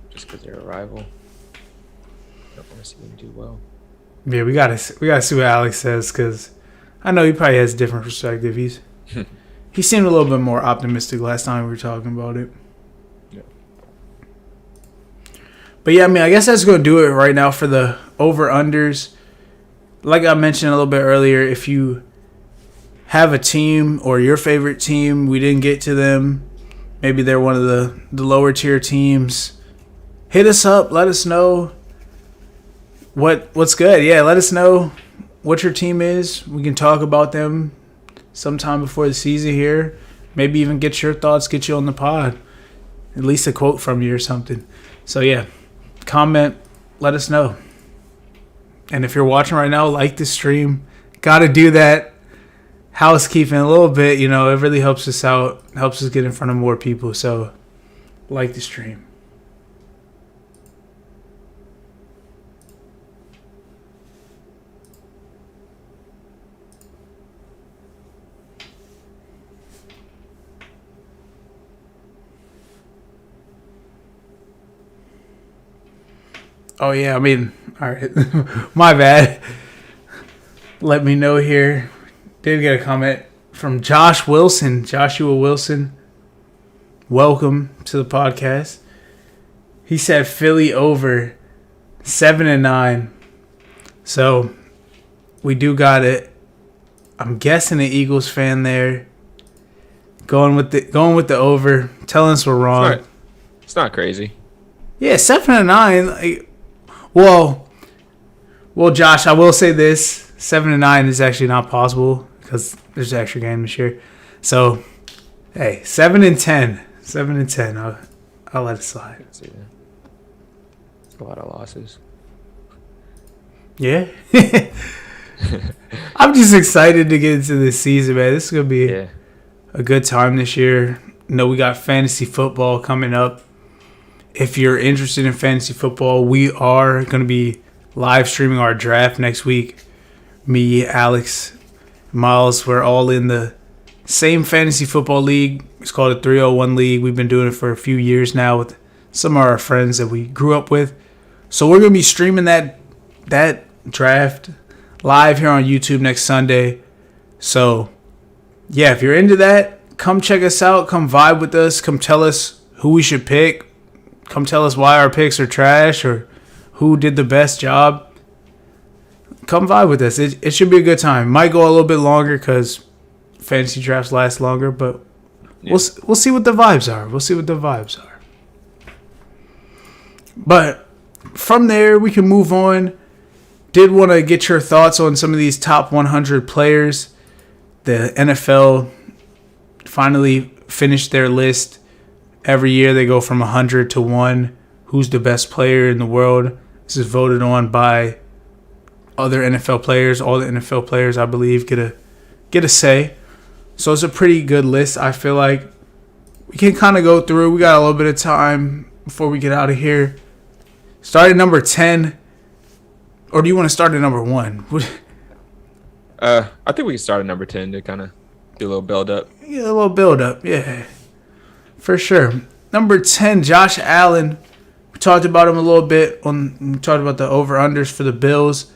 just because they're a rival. I don't want to see them do well. Yeah, we gotta see what Alex says, because I know he probably has a different perspective. He seemed a little bit more optimistic last time we were talking about it. Yeah. But yeah, I mean, I guess that's going to do it right now for the over-unders. Like I mentioned a little bit earlier, if you have a team or your favorite team, we didn't get to them, maybe they're one of the lower tier teams, hit us up. Let us know what's good. Yeah, let us know what your team is. We can talk about them, sometime before the season here. Maybe even get your thoughts, get you on the pod. At least a quote from you or something. So, yeah, comment, let us know. And if you're watching right now, like the stream. Got to do that housekeeping a little bit. It really helps us out, helps us get in front of more people. So, like the stream. Oh, yeah, all right. My bad. Let me know here. Did get a comment from Joshua Wilson. Welcome to the podcast. He said Philly over 7-9. So, we do got it. I'm guessing an Eagles fan there. Going with the over. Telling us we're wrong. It's not crazy. Yeah, 7-9. Well, Josh, I will say this: 7-9 is actually not possible because there's an extra game this year. So, hey, 7-10, 7-10. I'll let it slide. See that. A lot of losses. Yeah, I'm just excited to get into this season, man. This is gonna be a good time this year. We got fantasy football coming up. If you're interested in fantasy football, we are going to be live streaming our draft next week. Me, Alex, Miles, we're all in the same fantasy football league. It's called a 301 league. We've been doing it for a few years now with some of our friends that we grew up with. So we're going to be streaming that draft live here on YouTube next Sunday. So, yeah, if you're into that, come check us out. Come vibe with us. Come tell us who we should pick. Come tell us why our picks are trash or who did the best job. Come vibe with us. It should be a good time. Might go a little bit longer because fantasy drafts last longer, but we'll see what the vibes are. But from there, we can move on. Did want to get your thoughts on some of these top 100 players. The NFL finally finished their list. Every year they go from 100 to 1. Who's the best player in the world? This is voted on by other NFL players. All the NFL players, I believe, get a say. So it's a pretty good list. I feel like we can kind of go through. We got a little bit of time before we get out of here. Start at number 10. Or do you want to start at number 1? I think we can start at number 10 to kind of do a little build up. Yeah, a little build up. Yeah. For sure. Number 10, Josh Allen. We talked about him a little bit. We talked about the over-unders for the Bills.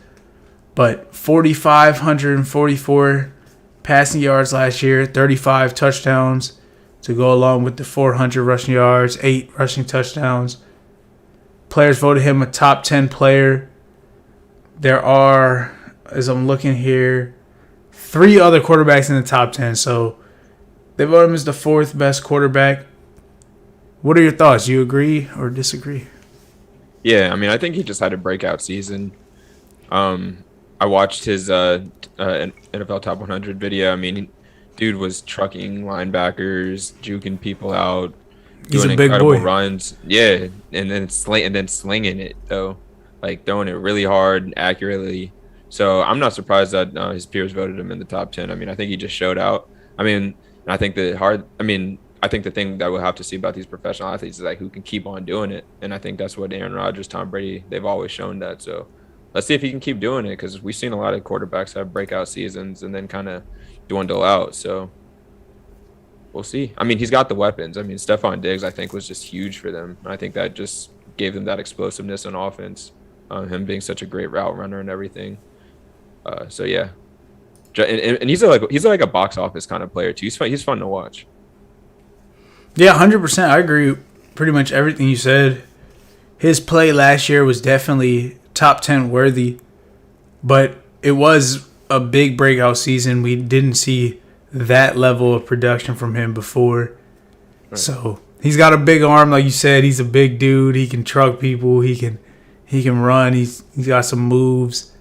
But 4,544 passing yards last year. 35 touchdowns to go along with the 400 rushing yards. 8 rushing touchdowns. Players voted him a top 10 player. There are, as I'm looking here, 3 other quarterbacks in the top 10. So they voted him as the 4th best quarterback. What are your thoughts? Do you agree or disagree? Yeah, I think he just had a breakout season. I watched his NFL Top 100 video. Dude was trucking linebackers, juking people out, He's doing a big incredible boy. runs. Yeah, and then slinging it though, like throwing it really hard and accurately. So I'm not surprised that his peers voted him in the top 10. I think he just showed out. I think I think the thing that we'll have to see about these professional athletes is like who can keep on doing it. And I think that's what Aaron Rodgers, Tom Brady, they've always shown that. So let's see if he can keep doing it because we've seen a lot of quarterbacks have breakout seasons and then kind of dwindle out. So we'll see. He's got the weapons. Stephon Diggs, I think, was just huge for them. I think that just gave them that explosiveness on offense, him being such a great route runner and everything. So, yeah. And he's like a box office kind of player, too. He's fun to watch. Yeah, 100%. I agree pretty much everything you said. His play last year was definitely top 10 worthy, but it was a big breakout season. We didn't see that level of production from him before. Right. So he's got a big arm, like you said. He's a big dude. He can truck people. He can run. He's got some moves.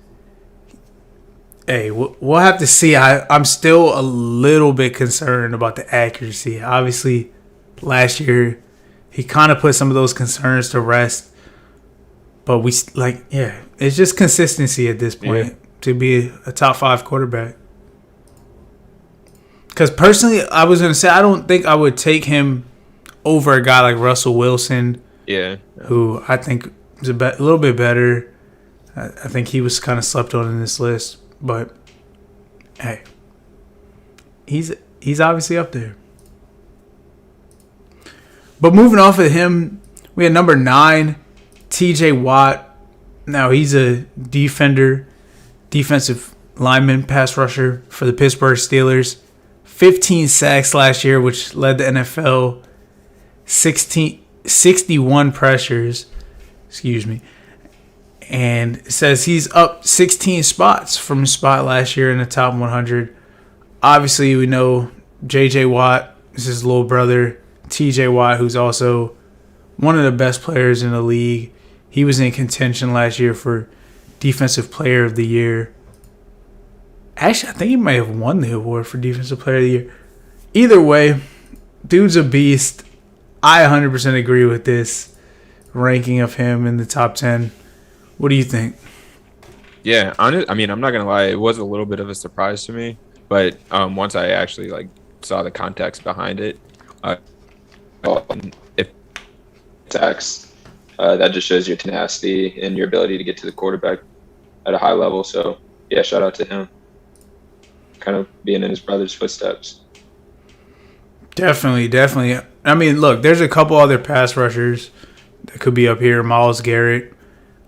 Hey, we'll have to see. I'm still a little bit concerned about the accuracy. Obviously, last year he kind of put some of those concerns to rest. But it's just consistency at this point to be a top 5 quarterback. Because personally, I was going to say, I don't think I would take him over a guy like Russell Wilson. Yeah. Who I think is a little bit better. I think he was kind of slept on in this list. But, hey, he's obviously up there. But moving off of him, we had number 9, T.J. Watt. Now, he's a defensive lineman, pass rusher for the Pittsburgh Steelers. 15 sacks last year, which led the NFL. 61 pressures. Excuse me. And it says he's up 16 spots from his spot last year in the top 100. Obviously, we know J.J. Watt is his little brother. T.J. Watt, who's also one of the best players in the league. He was in contention last year for Defensive Player of the Year. Actually, I think he might have won the award for Defensive Player of the Year. Either way, dude's a beast. I 100% agree with this ranking of him in the top 10. What do you think? Yeah, I'm not gonna lie. It was a little bit of a surprise to me, but once I actually saw the context behind it, if attacks, that just shows your tenacity and your ability to get to the quarterback at a high level. So yeah, shout out to him. Kind of being in his brother's footsteps. Definitely. I mean, look, there's a couple other pass rushers that could be up here. Myles Garrett.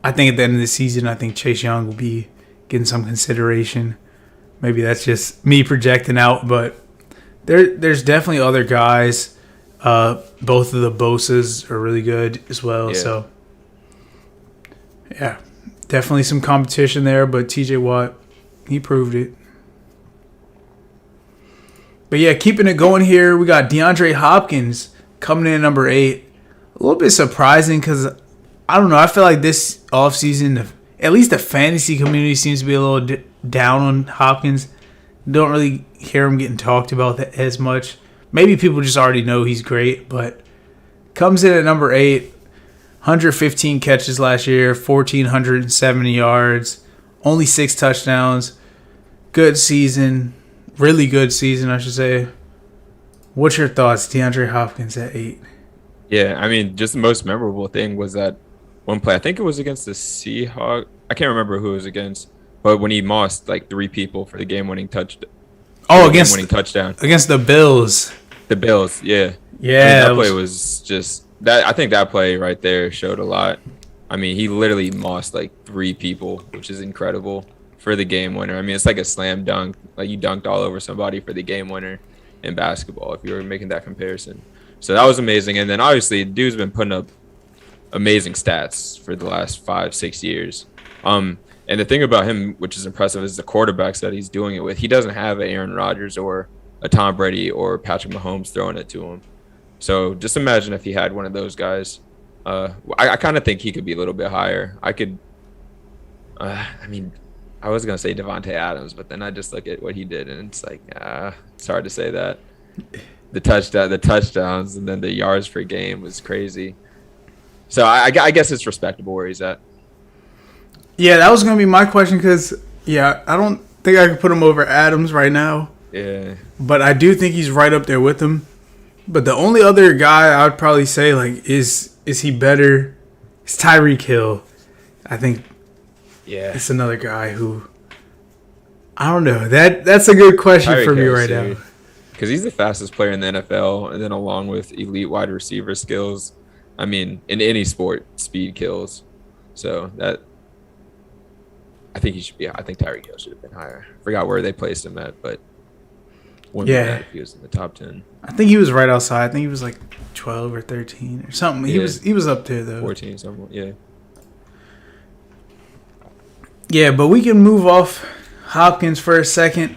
I think at the end of the season, I think Chase Young will be getting some consideration. Maybe that's just me projecting out, but there's definitely other guys. Both of the Bosas are really good as well. Yeah. So, yeah, definitely some competition there, but TJ Watt, he proved it. But, yeah, keeping it going here, we got DeAndre Hopkins coming in at number 8. A little bit surprising because, I don't know, I feel like this offseason, at least the fantasy community seems to be a little down on Hopkins. Don't really hear him getting talked about that as much. Maybe people just already know he's great, but comes in at number 8. 115 catches last year, 1,470 yards, only 6 touchdowns. Good season. Really good season, I should say. What's your thoughts, DeAndre Hopkins at 8? Yeah, I mean, just the most memorable thing was that one play. I think it was against the Seahawks. I can't remember who it was against, but when he mossed 3 people for the game-winning touchdown. Oh, game-winning touchdown against the Bills. The Bills, yeah. Yeah, that play was just that. I think that play right there showed a lot. I mean, he literally mossed 3 people, which is incredible for the game winner. I mean, it's like a slam dunk. You dunked all over somebody for the game winner in basketball, if you were making that comparison. So that was amazing. And then obviously, dude's been putting up amazing stats for the last 5-6 years. And the thing about him, which is impressive, is the quarterbacks that he's doing it with. He doesn't have an Aaron Rodgers or a Tom Brady or Patrick Mahomes throwing it to him. So just imagine if he had one of those guys. I kind of think he could be a little bit higher. I was going to say Devontae Adams, but then I just look at what he did, and it's it's hard to say that. The touchdowns, and then the yards per game was crazy. So I guess it's respectable where he's at. Yeah, that was going to be my question because, I don't think I could put him over Adams right now. Yeah. But I do think he's right up there with him. But the only other guy I would probably say, is he better? It's Tyreek Hill. I think it's another guy who, I don't know. That's a good question Tyreek for me right now. Because he's the fastest player in the NFL, and then along with elite wide receiver skills, I mean, in any sport, speed kills. So I think he should be. I think Tyreek Hill should have been higher. Forgot where they placed him at, but wouldn't be bad if he was in the top 10. I think he was right outside. I think he was 12 or 13 or something. Yeah. He was up there though. 14 something. Yeah. Yeah, but we can move off Hopkins for a second.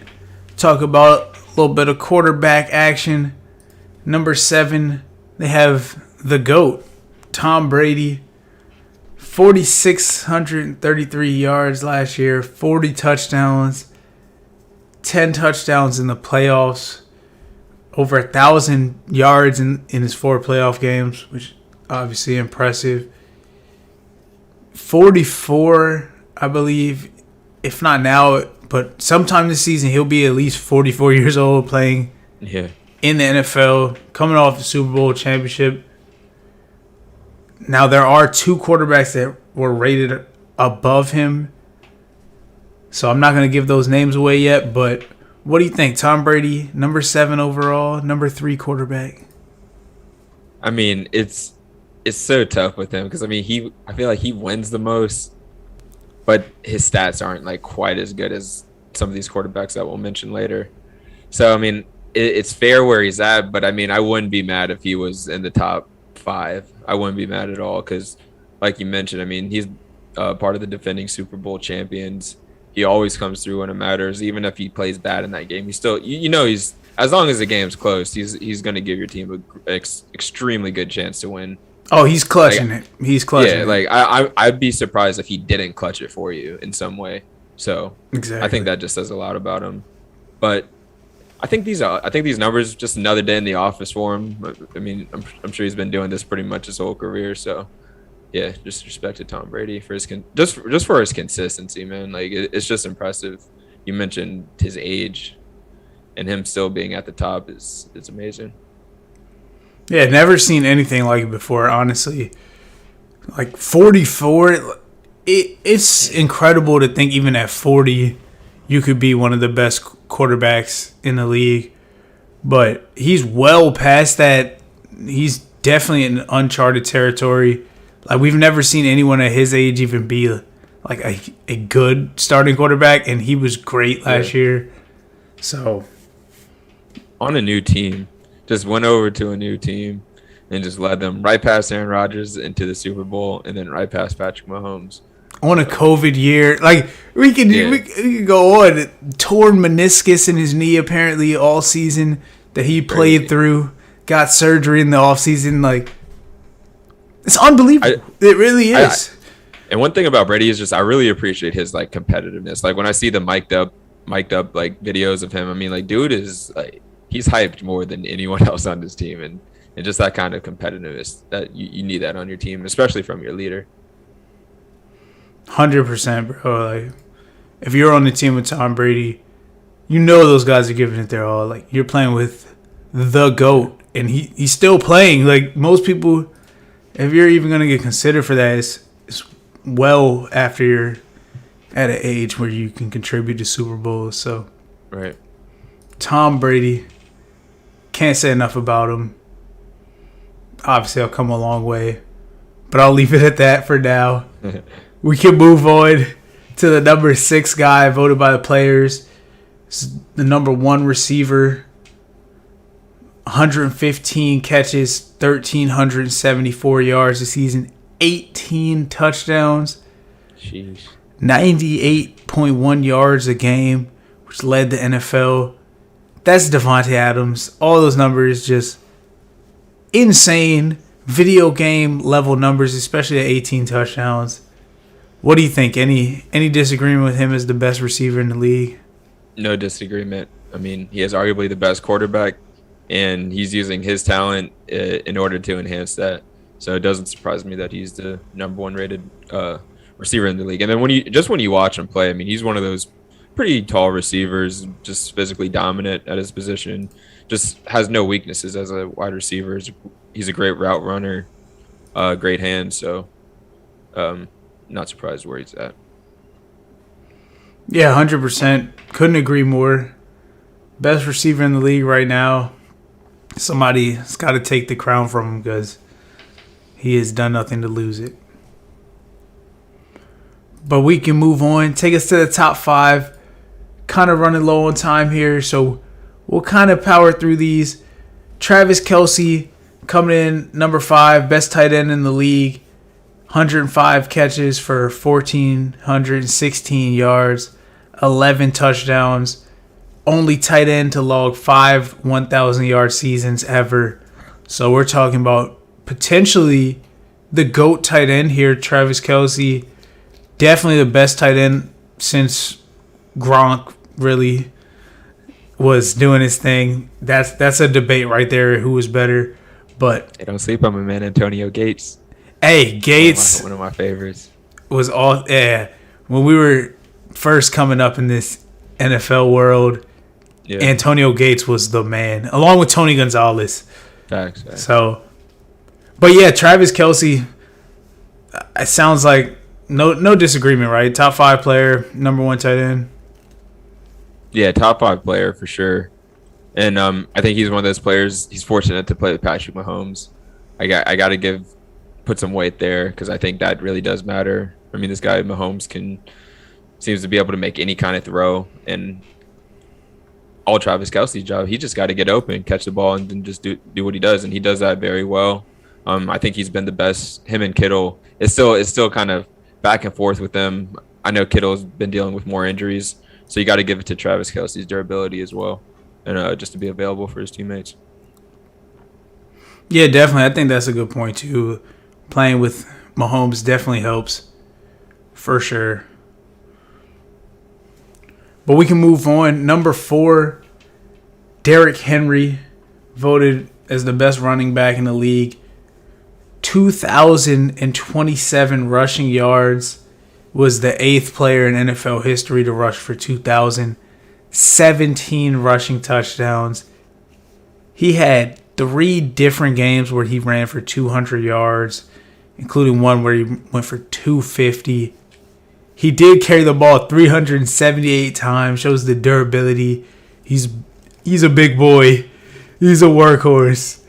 Talk about a little bit of quarterback action. Number 7, they have the GOAT, Tom Brady. 4,633 yards last year, 40 touchdowns, 10 touchdowns in the playoffs, over 1,000 yards in his 4 playoff games, which obviously impressive. 44, I believe, if not now, but sometime this season he'll be at least 44 years old playing in the NFL, coming off the Super Bowl championship. Now there are 2 quarterbacks that were rated above him, so I'm not going to give those names away yet, but what do you think? Tom Brady, number 7 overall, number 3 quarterback? I mean, it's so tough with him because, I mean, I feel like he wins the most, but his stats aren't like quite as good as some of these quarterbacks that we'll mention later. So, I mean, it's fair where he's at, but I mean, I wouldn't be mad if he was in the top 5. I wouldn't be mad at all because, like you mentioned, I mean, he's part of the defending Super Bowl champions. He always comes through when it matters, even if he plays bad in that game. He's still, he's, as long as the game's close, he's going to give your team an extremely good chance to win. Oh, he's clutching it. He's clutching it. Like I'd be surprised if he didn't clutch it for you in some way. So exactly. I think that just says a lot about him. But I think these numbers just another day in the office for him. I mean, I'm sure he's been doing this pretty much his whole career. So yeah, just respect to Tom Brady for his just for his consistency, man. Like it's just impressive. You mentioned his age, and him still being at the top is amazing. Yeah, never seen anything like it before, honestly. Like 44, it's incredible to think even at 40 you could be one of the best quarterbacks in the league. But he's well past that. He's definitely in uncharted territory. Like we've never seen anyone at his age even be like a good starting quarterback, and he was great last year. So on a new team. Just went over to a new team and just led them right past Aaron Rodgers into the Super Bowl and then right past Patrick Mahomes. On a COVID year. Like, we could go on. Torn meniscus in his knee apparently all season that he played through. Got surgery in the offseason. Like, it's unbelievable. It really is. And one thing about Brady is just I really appreciate his, like, competitiveness. Like, when I see the mic'd up, like, videos of him, I mean, like, dude is, like, he's hyped more than anyone else on this team, and just that kind of competitiveness that you need that on your team, especially from your leader. 100%, bro. Like, if you're on the team with Tom Brady, you know those guys are giving it their all. Like, you're playing with the GOAT, and he's still playing. Like, most people, if you're even going to get considered for that, it's well after you're at an age where you can contribute to Super Bowls. So, right. Tom Brady. Can't say enough about him. Obviously, I'll come a long way, but I'll leave it at that for now. We can move on to the number 6 guy voted by the players. This is the number 1 receiver. 115 catches, 1,374 yards this season, 18 touchdowns, 98.1 yards a game, which led the NFL. That's Davante Adams. All those numbers just insane video game level numbers, especially at 18 touchdowns. What do you think? Any disagreement with him as the best receiver in the league? No disagreement. I mean, he is arguably the best quarterback, and he's using his talent in order to enhance that. So it doesn't surprise me that he's the number 1 rated receiver in the league. And then when you watch him play, I mean, he's one of those pretty tall receivers, just physically dominant at his position, just has no weaknesses as a wide receiver. He's a great route runner, great hands, so not surprised where he's at. Yeah, 100%. Couldn't agree more. Best receiver in the league right now. Somebody's got to take the crown from him because he has done nothing to lose it. But we can move on. Take us to the top 5. Kind of running low on time here, so we'll kind of power through these. Travis Kelce coming in number 5, best tight end in the league. 105 catches for 1,416 yards, 11 touchdowns. Only tight end to log 5 1,000-yard seasons ever. So we're talking about potentially the GOAT tight end here, Travis Kelce. Definitely the best tight end since Gronk, really. was doing his thing. That's a debate right there. Who was better? But Hey, don't sleep on my man Antonio Gates. hey, Gates One of my favorites. was all. Yeah, when we were first coming up in this NFL world, Yeah. Antonio Gates was the man, along with Tony Gonzalez. Facts. So, but yeah, Travis Kelce. It sounds like no disagreement, right? Top 5 player, number 1 tight end. Yeah, top 5 player for sure. And I think he's one of those players. He's fortunate to play with Patrick Mahomes. I got to put some weight there because I think that really does matter. I mean, this guy Mahomes seems to be able to make any kind of throw, and all Travis Kelce's job, he just got to get open, catch the ball, and then just do what he does, and he does that very well. I think he's been the best. Him and Kittle, it's still kind of back and forth with them. I know Kittle's been dealing with more injuries, so you got to give it to Travis Kelce's durability as well, and just to be available for his teammates. Yeah, definitely. I think that's a good point too. Playing with Mahomes definitely helps, for sure. But we can move on. Number 4, Derrick Henry, voted as the best running back in the league. 2,027 rushing yards, was the 8th player in NFL history to rush for 2,000. 17 rushing touchdowns. He had 3 different games where he ran for 200 yards, including one where he went for 250. He did carry the ball 378 times, shows the durability. He's a big boy. He's a workhorse.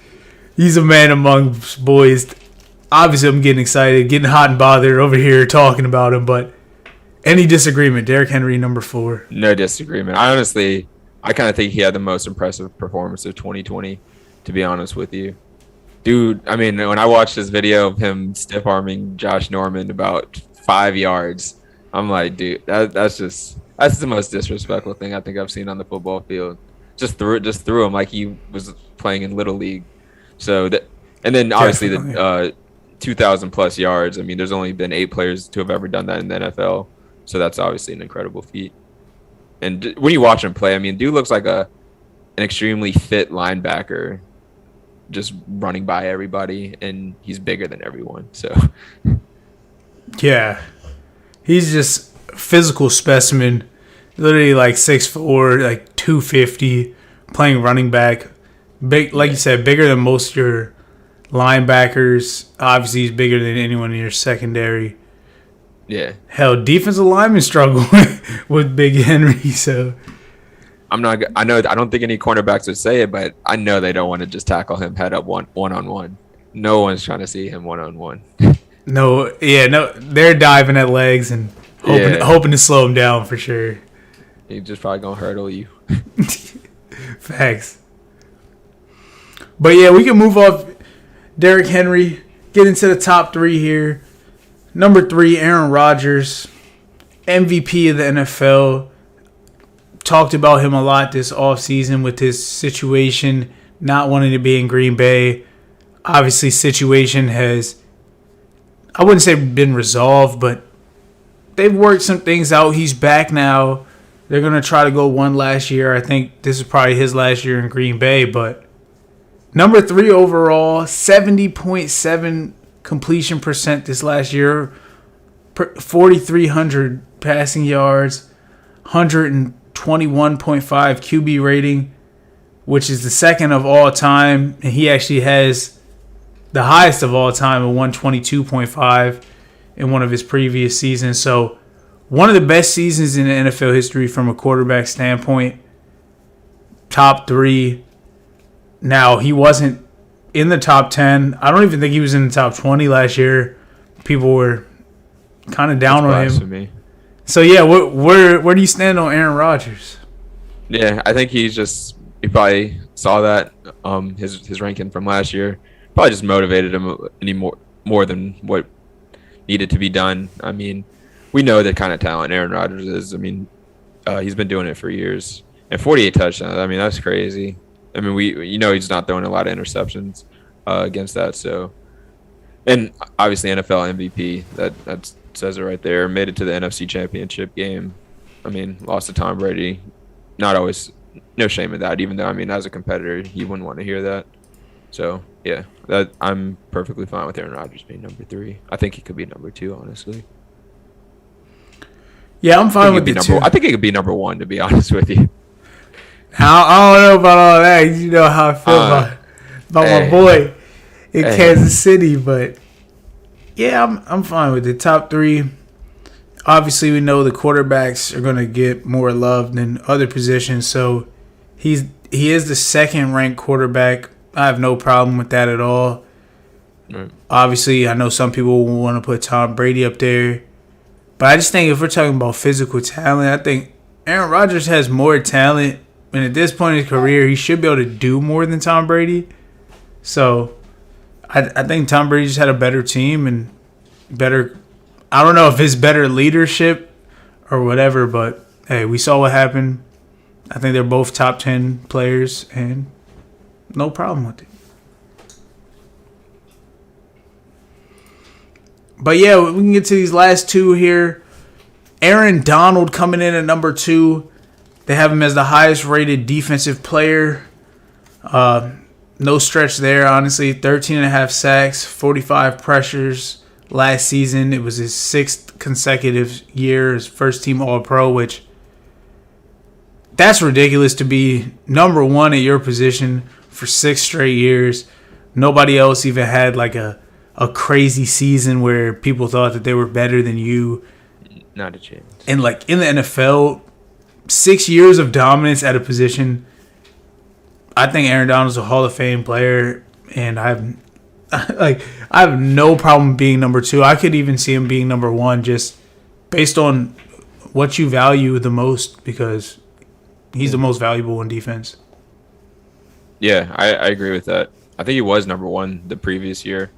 He's a man among boys. Obviously, I'm getting excited, getting hot and bothered over here talking about him, but any disagreement? Derrick Henry, number 4. No disagreement. I kind of think he had the most impressive performance of 2020, to be honest with you. Dude, I mean, when I watched this video of him stiff-arming Josh Norman about 5 yards, I'm like, dude, that's the most disrespectful thing I think I've seen on the football field. Just threw him like he was playing in Little League. So and then obviously the 2,000 plus yards. I mean, there's only been 8 players to have ever done that in the NFL. So that's obviously an incredible feat. And when you watch him play, I mean, dude looks like an extremely fit linebacker, just running by everybody, and he's bigger than everyone. So yeah, he's just a physical specimen. Literally like 6'4", like 250, playing running back. Big, like you said, bigger than most of your linebackers. Obviously, he's bigger than anyone in your secondary. yeah, Hell, defensive linemen struggle with Big Henry. So I don't think any cornerbacks would say it, but I know they don't want to just tackle him head up one on one. No one's trying to see him 1-on-1. no, they're diving at legs and hoping to slow him down for sure. He's just probably gonna hurdle you. Facts. But yeah, we can move off Derrick Henry, get into the top 3 here. Number 3, Aaron Rodgers, MVP of the NFL. Talked about him a lot this offseason with his situation, not wanting to be in Green Bay. Obviously, situation has, I wouldn't say been resolved, but they've worked some things out. He's back now. They're going to try to go one last year. I think this is probably his last year in Green Bay, but number 3 overall, 70.7 completion percent this last year, 4,300 passing yards, 121.5 QB rating, which is the second of all time. And he actually has the highest of all time at 122.5 in one of his previous seasons. So one of the best seasons in the NFL history from a quarterback standpoint. Top 3. Now, he wasn't in the top 10. I don't even think he was in the top 20 last year. People were kind of down on him. So, yeah, where do you stand on Aaron Rodgers? Yeah, I think he probably saw that, his ranking from last year. Probably just motivated him more than what needed to be done. I mean, we know the kind of talent Aaron Rodgers is. I mean, he's been doing it for years. And 48 touchdowns, I mean, that's crazy. I mean, he's not throwing a lot of interceptions against that. So, and obviously NFL MVP, that says it right there. Made it to the NFC Championship game. I mean, lost to Tom Brady. Not always no shame in that. Even though, I mean, as a competitor, you wouldn't want to hear that. So yeah, that I'm perfectly fine with Aaron Rodgers being number 3. I think he could be number 2, honestly. Yeah, I'm fine with the two. I think he could be number 1, to be honest with you. I don't know about all that. You know how I feel about my boy in Kansas City, but yeah, I'm fine with the top 3. Obviously, we know the quarterbacks are going to get more love than other positions, so he is the second ranked quarterback. I have no problem with that at all. Right. Obviously, I know some people will want to put Tom Brady up there, but I just think if we're talking about physical talent, I think Aaron Rodgers has more talent, and at this point in his career, he should be able to do more than Tom Brady. So, I think Tom Brady just had a better team and better. I don't know if it's better leadership or whatever, but hey, we saw what happened. I think they're both top 10 players, and no problem with it. But yeah, we can get to these last 2 here. Aaron Donald coming in at number 2. They have him as the highest rated defensive player. No stretch there, honestly. 13.5 sacks, 45 pressures. Last season, it was his 6th consecutive year as first team All-Pro, which that's ridiculous to be number 1 at your position for 6 straight years. Nobody else even had like a crazy season where people thought that they were better than you. Not a chance. And like in the NFL, 6 years of dominance at a position. I think Aaron Donald's a Hall of Fame player, and I have no problem being number 2. I could even see him being number 1 just based on what you value the most, because he's the most valuable in defense. Yeah, I agree with that. I think he was number 1 the previous year,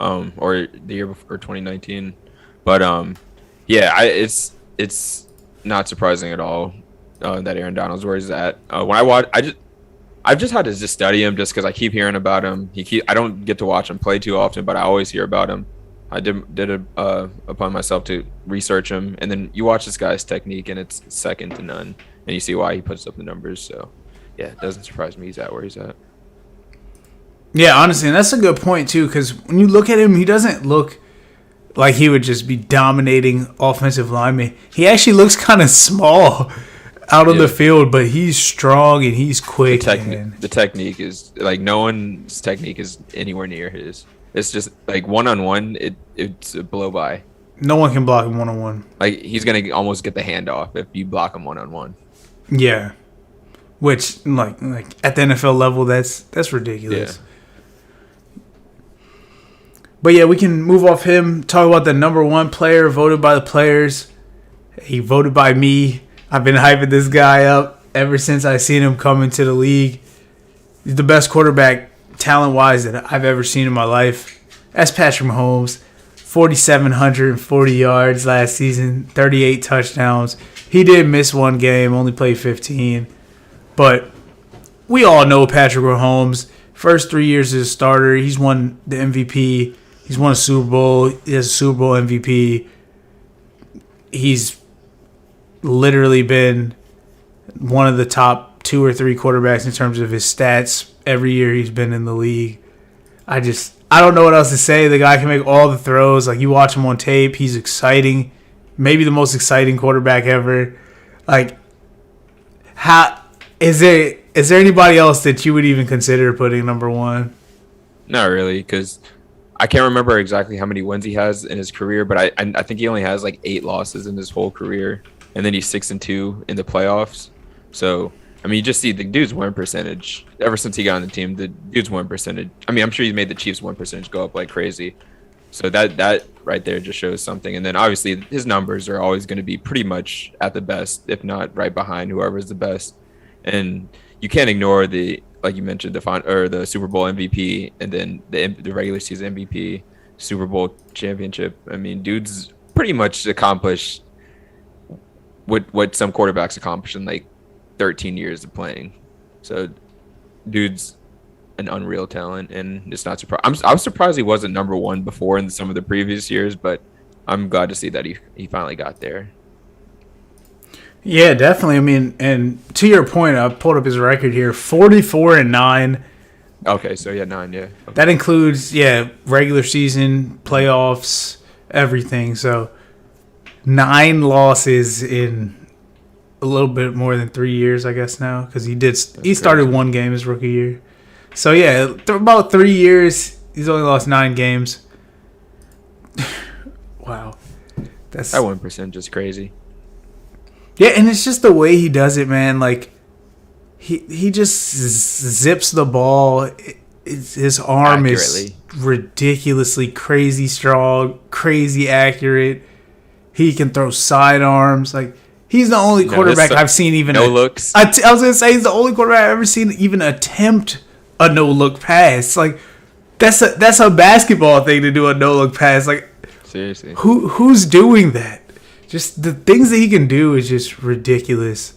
or the year before, 2019. But yeah, it's not surprising at all that Aaron Donald's where he's at. When I watch, I've just had to just study him just because I keep hearing about him. I don't get to watch him play too often, but I always hear about him. I did it upon myself to research him, and then you watch this guy's technique, and it's second to none, and you see why he puts up the numbers. So, yeah, it doesn't surprise me he's at where he's at. Yeah, honestly, and that's a good point too, because when you look at him, he doesn't look like he would just be dominating offensive linemen. He actually looks kind of small out on the field, but he's strong and he's quick. The technique is like no one's technique is anywhere near his. It's just like one-on-one, it's a blow by. No one can block him one-on-one. Like he's gonna almost get the handoff if you block him one-on-one. Yeah, which like at the NFL level, that's ridiculous. Yeah. But yeah, we can move off him. Talk about the number 1 player voted by the players. He voted by me. I've been hyping this guy up ever since I seen him come into the league. He's the best quarterback, talent-wise, that I've ever seen in my life. That's Patrick Mahomes. 4,740 yards last season, 38 touchdowns. He did miss 1 game, only played 15. But we all know Patrick Mahomes. First 3 years as a starter, he's won the MVP. He's won a Super Bowl. He has a Super Bowl MVP. He's literally been one of the top 2 or 3 quarterbacks in terms of his stats every year he's been in the league. I don't know what else to say. The guy can make all the throws. Like, you watch him on tape, he's exciting. Maybe the most exciting quarterback ever. Like, how is there anybody else that you would even consider putting number 1? Not really, because I can't remember exactly how many wins he has in his career, but I think he only has like 8 losses in his whole career. And then he's 6-2 in the playoffs. So, I mean, you just see the dude's win percentage. Ever since he got on the team, the dude's win percentage. I mean, I'm sure he's made the Chiefs' win percentage go up like crazy. So that right there just shows something. And then obviously his numbers are always going to be pretty much at the best, if not right behind whoever's the best. And you can't ignore like you mentioned, the Super Bowl MVP, and then the regular season MVP, Super Bowl championship. I mean, dude's pretty much accomplished what some quarterbacks accomplish in like 13 years of playing. So dude's an unreal talent, and it's not surprised. I was surprised he wasn't number 1 before in some of the previous years, but I'm glad to see that he finally got there. Yeah, definitely. I mean, and to your point, I pulled up his record here: 44-9. Okay, so yeah, 9, yeah. Okay. That includes regular season, playoffs, everything. So 9 losses in a little bit more than 3 years, I guess now, because he started one game his rookie year. So yeah, about 3 years, he's only lost 9 games. Wow, that 1% just crazy. Yeah, and it's just the way he does it, man. Like he just zips the ball. His arm is ridiculously crazy strong, crazy accurate. He can throw sidearms. Like he's the only quarterback I've seen even looks. I was gonna say he's the only quarterback I've ever seen even attempt a no look pass. Like that's a basketball thing to do, a no look pass. Like seriously, who's doing that? Just the things that he can do is just ridiculous.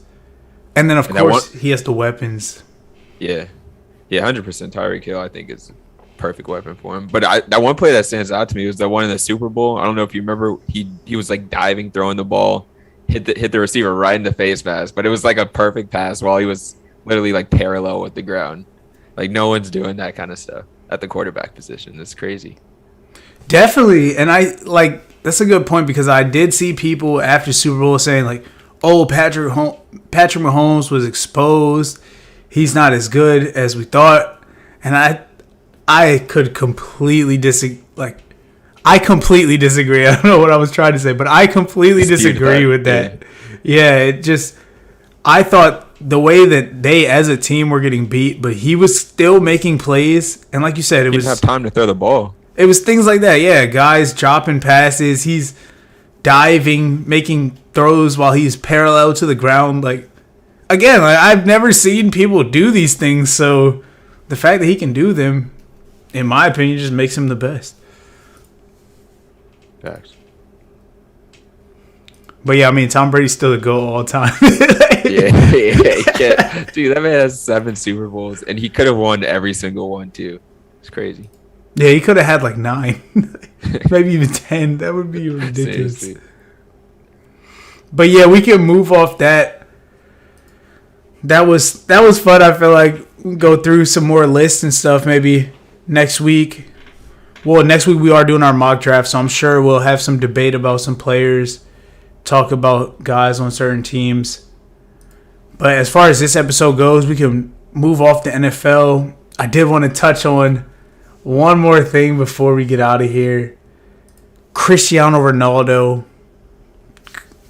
And then, of course, he has the weapons. Yeah. Yeah, 100% Tyreek Hill, I think, is a perfect weapon for him. But that one play that stands out to me was the one in the Super Bowl. I don't know if you remember. He was, like, diving, throwing the ball, hit the receiver right in the face mask. But it was, like, a perfect pass while he was literally, like, parallel with the ground. Like, no one's doing that kind of stuff at the quarterback position. It's crazy. Definitely. And that's a good point because I did see people after Super Bowl saying like, "Oh, Patrick Mahomes was exposed. He's not as good as we thought." And I could completely disagree. I completely disagree. I don't know what I was trying to say, but I completely disagree with that. Yeah, I thought the way that they as a team were getting beat, but he was still making plays, and like you said, he didn't have time to throw the ball. It was things like that, yeah. Guys dropping passes. He's diving, making throws while he's parallel to the ground. Like, again, I've never seen people do these things. So the fact that he can do them, in my opinion, just makes him the best. Facts. But yeah, I mean, Tom Brady's still the GOAT all time. yeah. Dude, that man has 7 Super Bowls, and he could have won every single one too. It's crazy. Yeah, he could have had like 9, maybe even 10. That would be ridiculous. Seriously. But yeah, we can move off that. That was fun. I feel like we'll go through some more lists and stuff maybe next week. Well, next week we are doing our mock draft, so I'm sure we'll have some debate about some players, talk about guys on certain teams. But as far as this episode goes, we can move off the NFL. I did want to touch on one more thing before we get out of here. Cristiano Ronaldo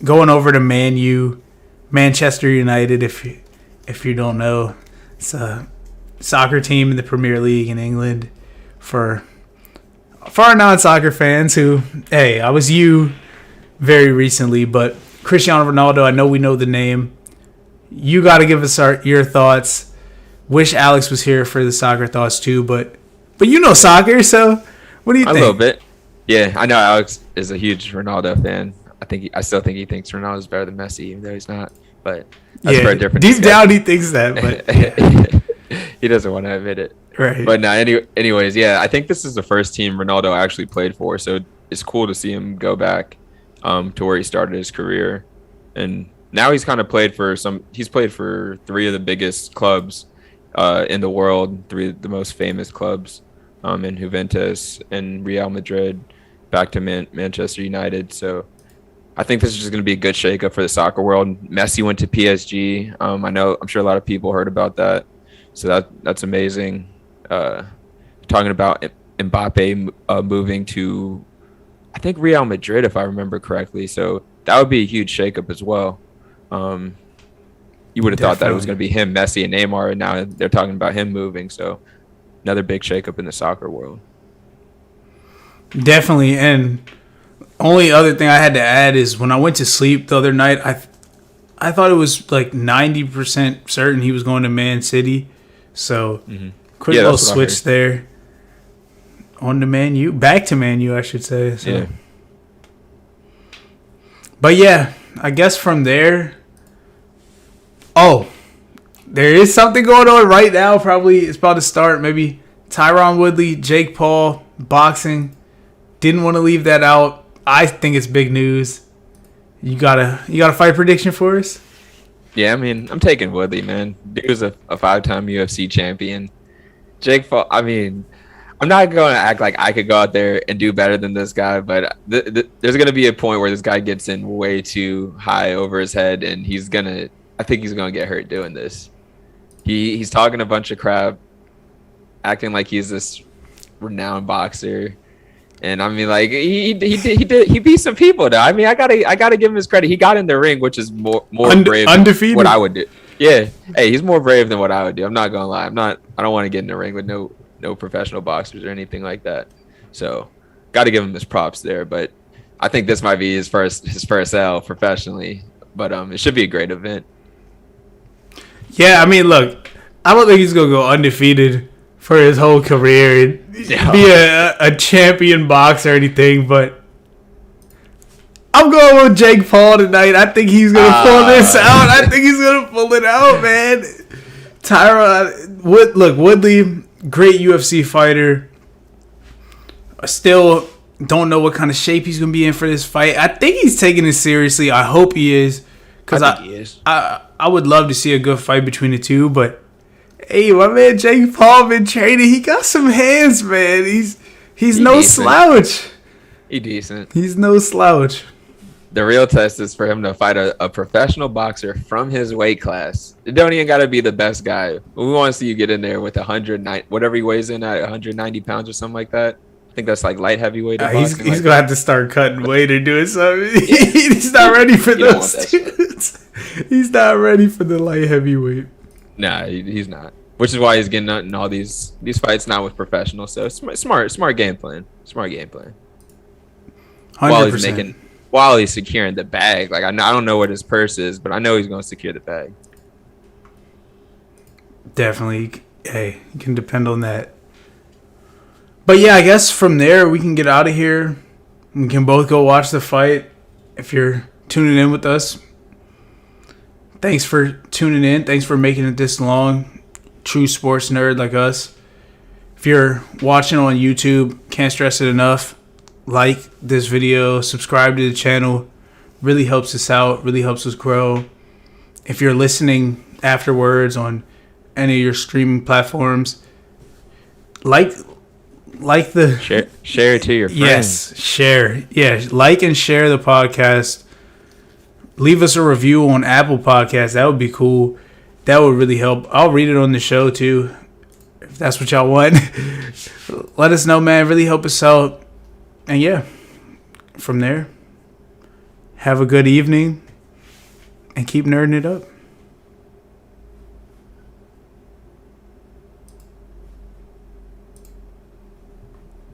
going over to Manchester United. If you don't know, it's a soccer team in the Premier League in England. For our non-soccer fans who, hey, I was you very recently, but Cristiano Ronaldo, I know we know the name. You got to give us your thoughts. Wish Alex was here for the soccer thoughts too, but you know soccer, so what do you think? A little bit. Yeah, I know Alex is a huge Ronaldo fan. I still think he thinks Ronaldo's better than Messi, even though he's not. But that's for a different deep down he thinks that, but he doesn't want to admit it. Right. But no, anyways, yeah, I think this is the first team Ronaldo actually played for, so it's cool to see him go back to where he started his career. And now he's kind of played for he's played for 3 of the biggest clubs in the world, 3 of the most famous clubs. In Juventus and Real Madrid, back to Manchester United. So I think this is just going to be a good shakeup for the soccer world. Messi went to PSG. I'm sure a lot of people heard about that. So that's amazing. Talking about Mbappe moving to, I think, Real Madrid, if I remember correctly. So that would be a huge shakeup as well. You would have thought that it was going to be him, Messi, and Neymar, and now they're talking about him moving. So another big shakeup in the soccer world. Definitely. And only other thing I had to add is when I went to sleep the other night, I thought it was like 90% certain he was going to Man City. So quick little switch there. On to Man U. Back to Man U, I should say. So. Yeah. But yeah, I guess from there. Oh, there is something going on right now. Probably it's about to start. Maybe Tyron Woodley, Jake Paul, boxing. Didn't want to leave that out. I think it's big news. You got a fight prediction for us? Yeah, I mean, I'm taking Woodley, man. Dude was a 5-time UFC champion. Jake Paul, I mean, I'm not going to act like I could go out there and do better than this guy, but there's going to be a point where this guy gets in way too high over his head, and I think he's going to get hurt doing this. He's talking a bunch of crap, acting like he's this renowned boxer. And I mean, like he beat some people though. I mean, I gotta give him his credit. He got in the ring, which is more brave undefeated. than what I would do. Yeah, hey, he's more brave than what I would do. I'm not gonna lie. I don't want to get in the ring with no professional boxers or anything like that. So, got to give him his props there. But I think this might be his first L professionally. But it should be a great event. Yeah, I mean, look, I don't think he's gonna go undefeated for his whole career and be a champion boxer or anything, but I'm going with Jake Paul tonight. I think he's going to pull this out. I think he's going to pull it out, man. Woodley, great UFC fighter. I still don't know what kind of shape he's going to be in for this fight. I think he's taking it seriously. I hope he is. Because I would love to see a good fight between the two, but hey, my man Jake Paul been training. He got some hands, man. He's no decent. Slouch. He decent. He's no slouch. The real test is for him to fight a professional boxer from his weight class. It don't even got to be the best guy. We want to see you get in there with 190, whatever he weighs in at 190 pounds or something like that. I think that's like light heavyweight. He's going to have to start cutting weight or doing something. Yeah. He's not ready for those dudes. He's not ready for the light heavyweight. Nah, he's not. Which is why he's getting in all these fights now with professionals. So smart game plan. Smart game plan. 100%. While he's securing the bag. Like I don't know what his purse is, but I know he's going to secure the bag. Definitely. Hey, you can depend on that. But yeah, I guess from there we can get out of here. We can both go watch the fight. If you're tuning in with us, thanks for tuning in. Thanks for making it this long. True sports nerd like us. If you're watching on YouTube, can't stress it enough. Like this video, subscribe to the channel. Really helps us out, really helps us grow. If you're listening afterwards on any of your streaming platforms, like the share it to your friends. Yes, share. Yeah, like and share the podcast. Leave us a review on Apple Podcasts. That would be cool. That would really help. I'll read it on the show too, if that's what y'all want. Let us know, man. Really help us out. And yeah, from there, have a good evening and keep nerding it up.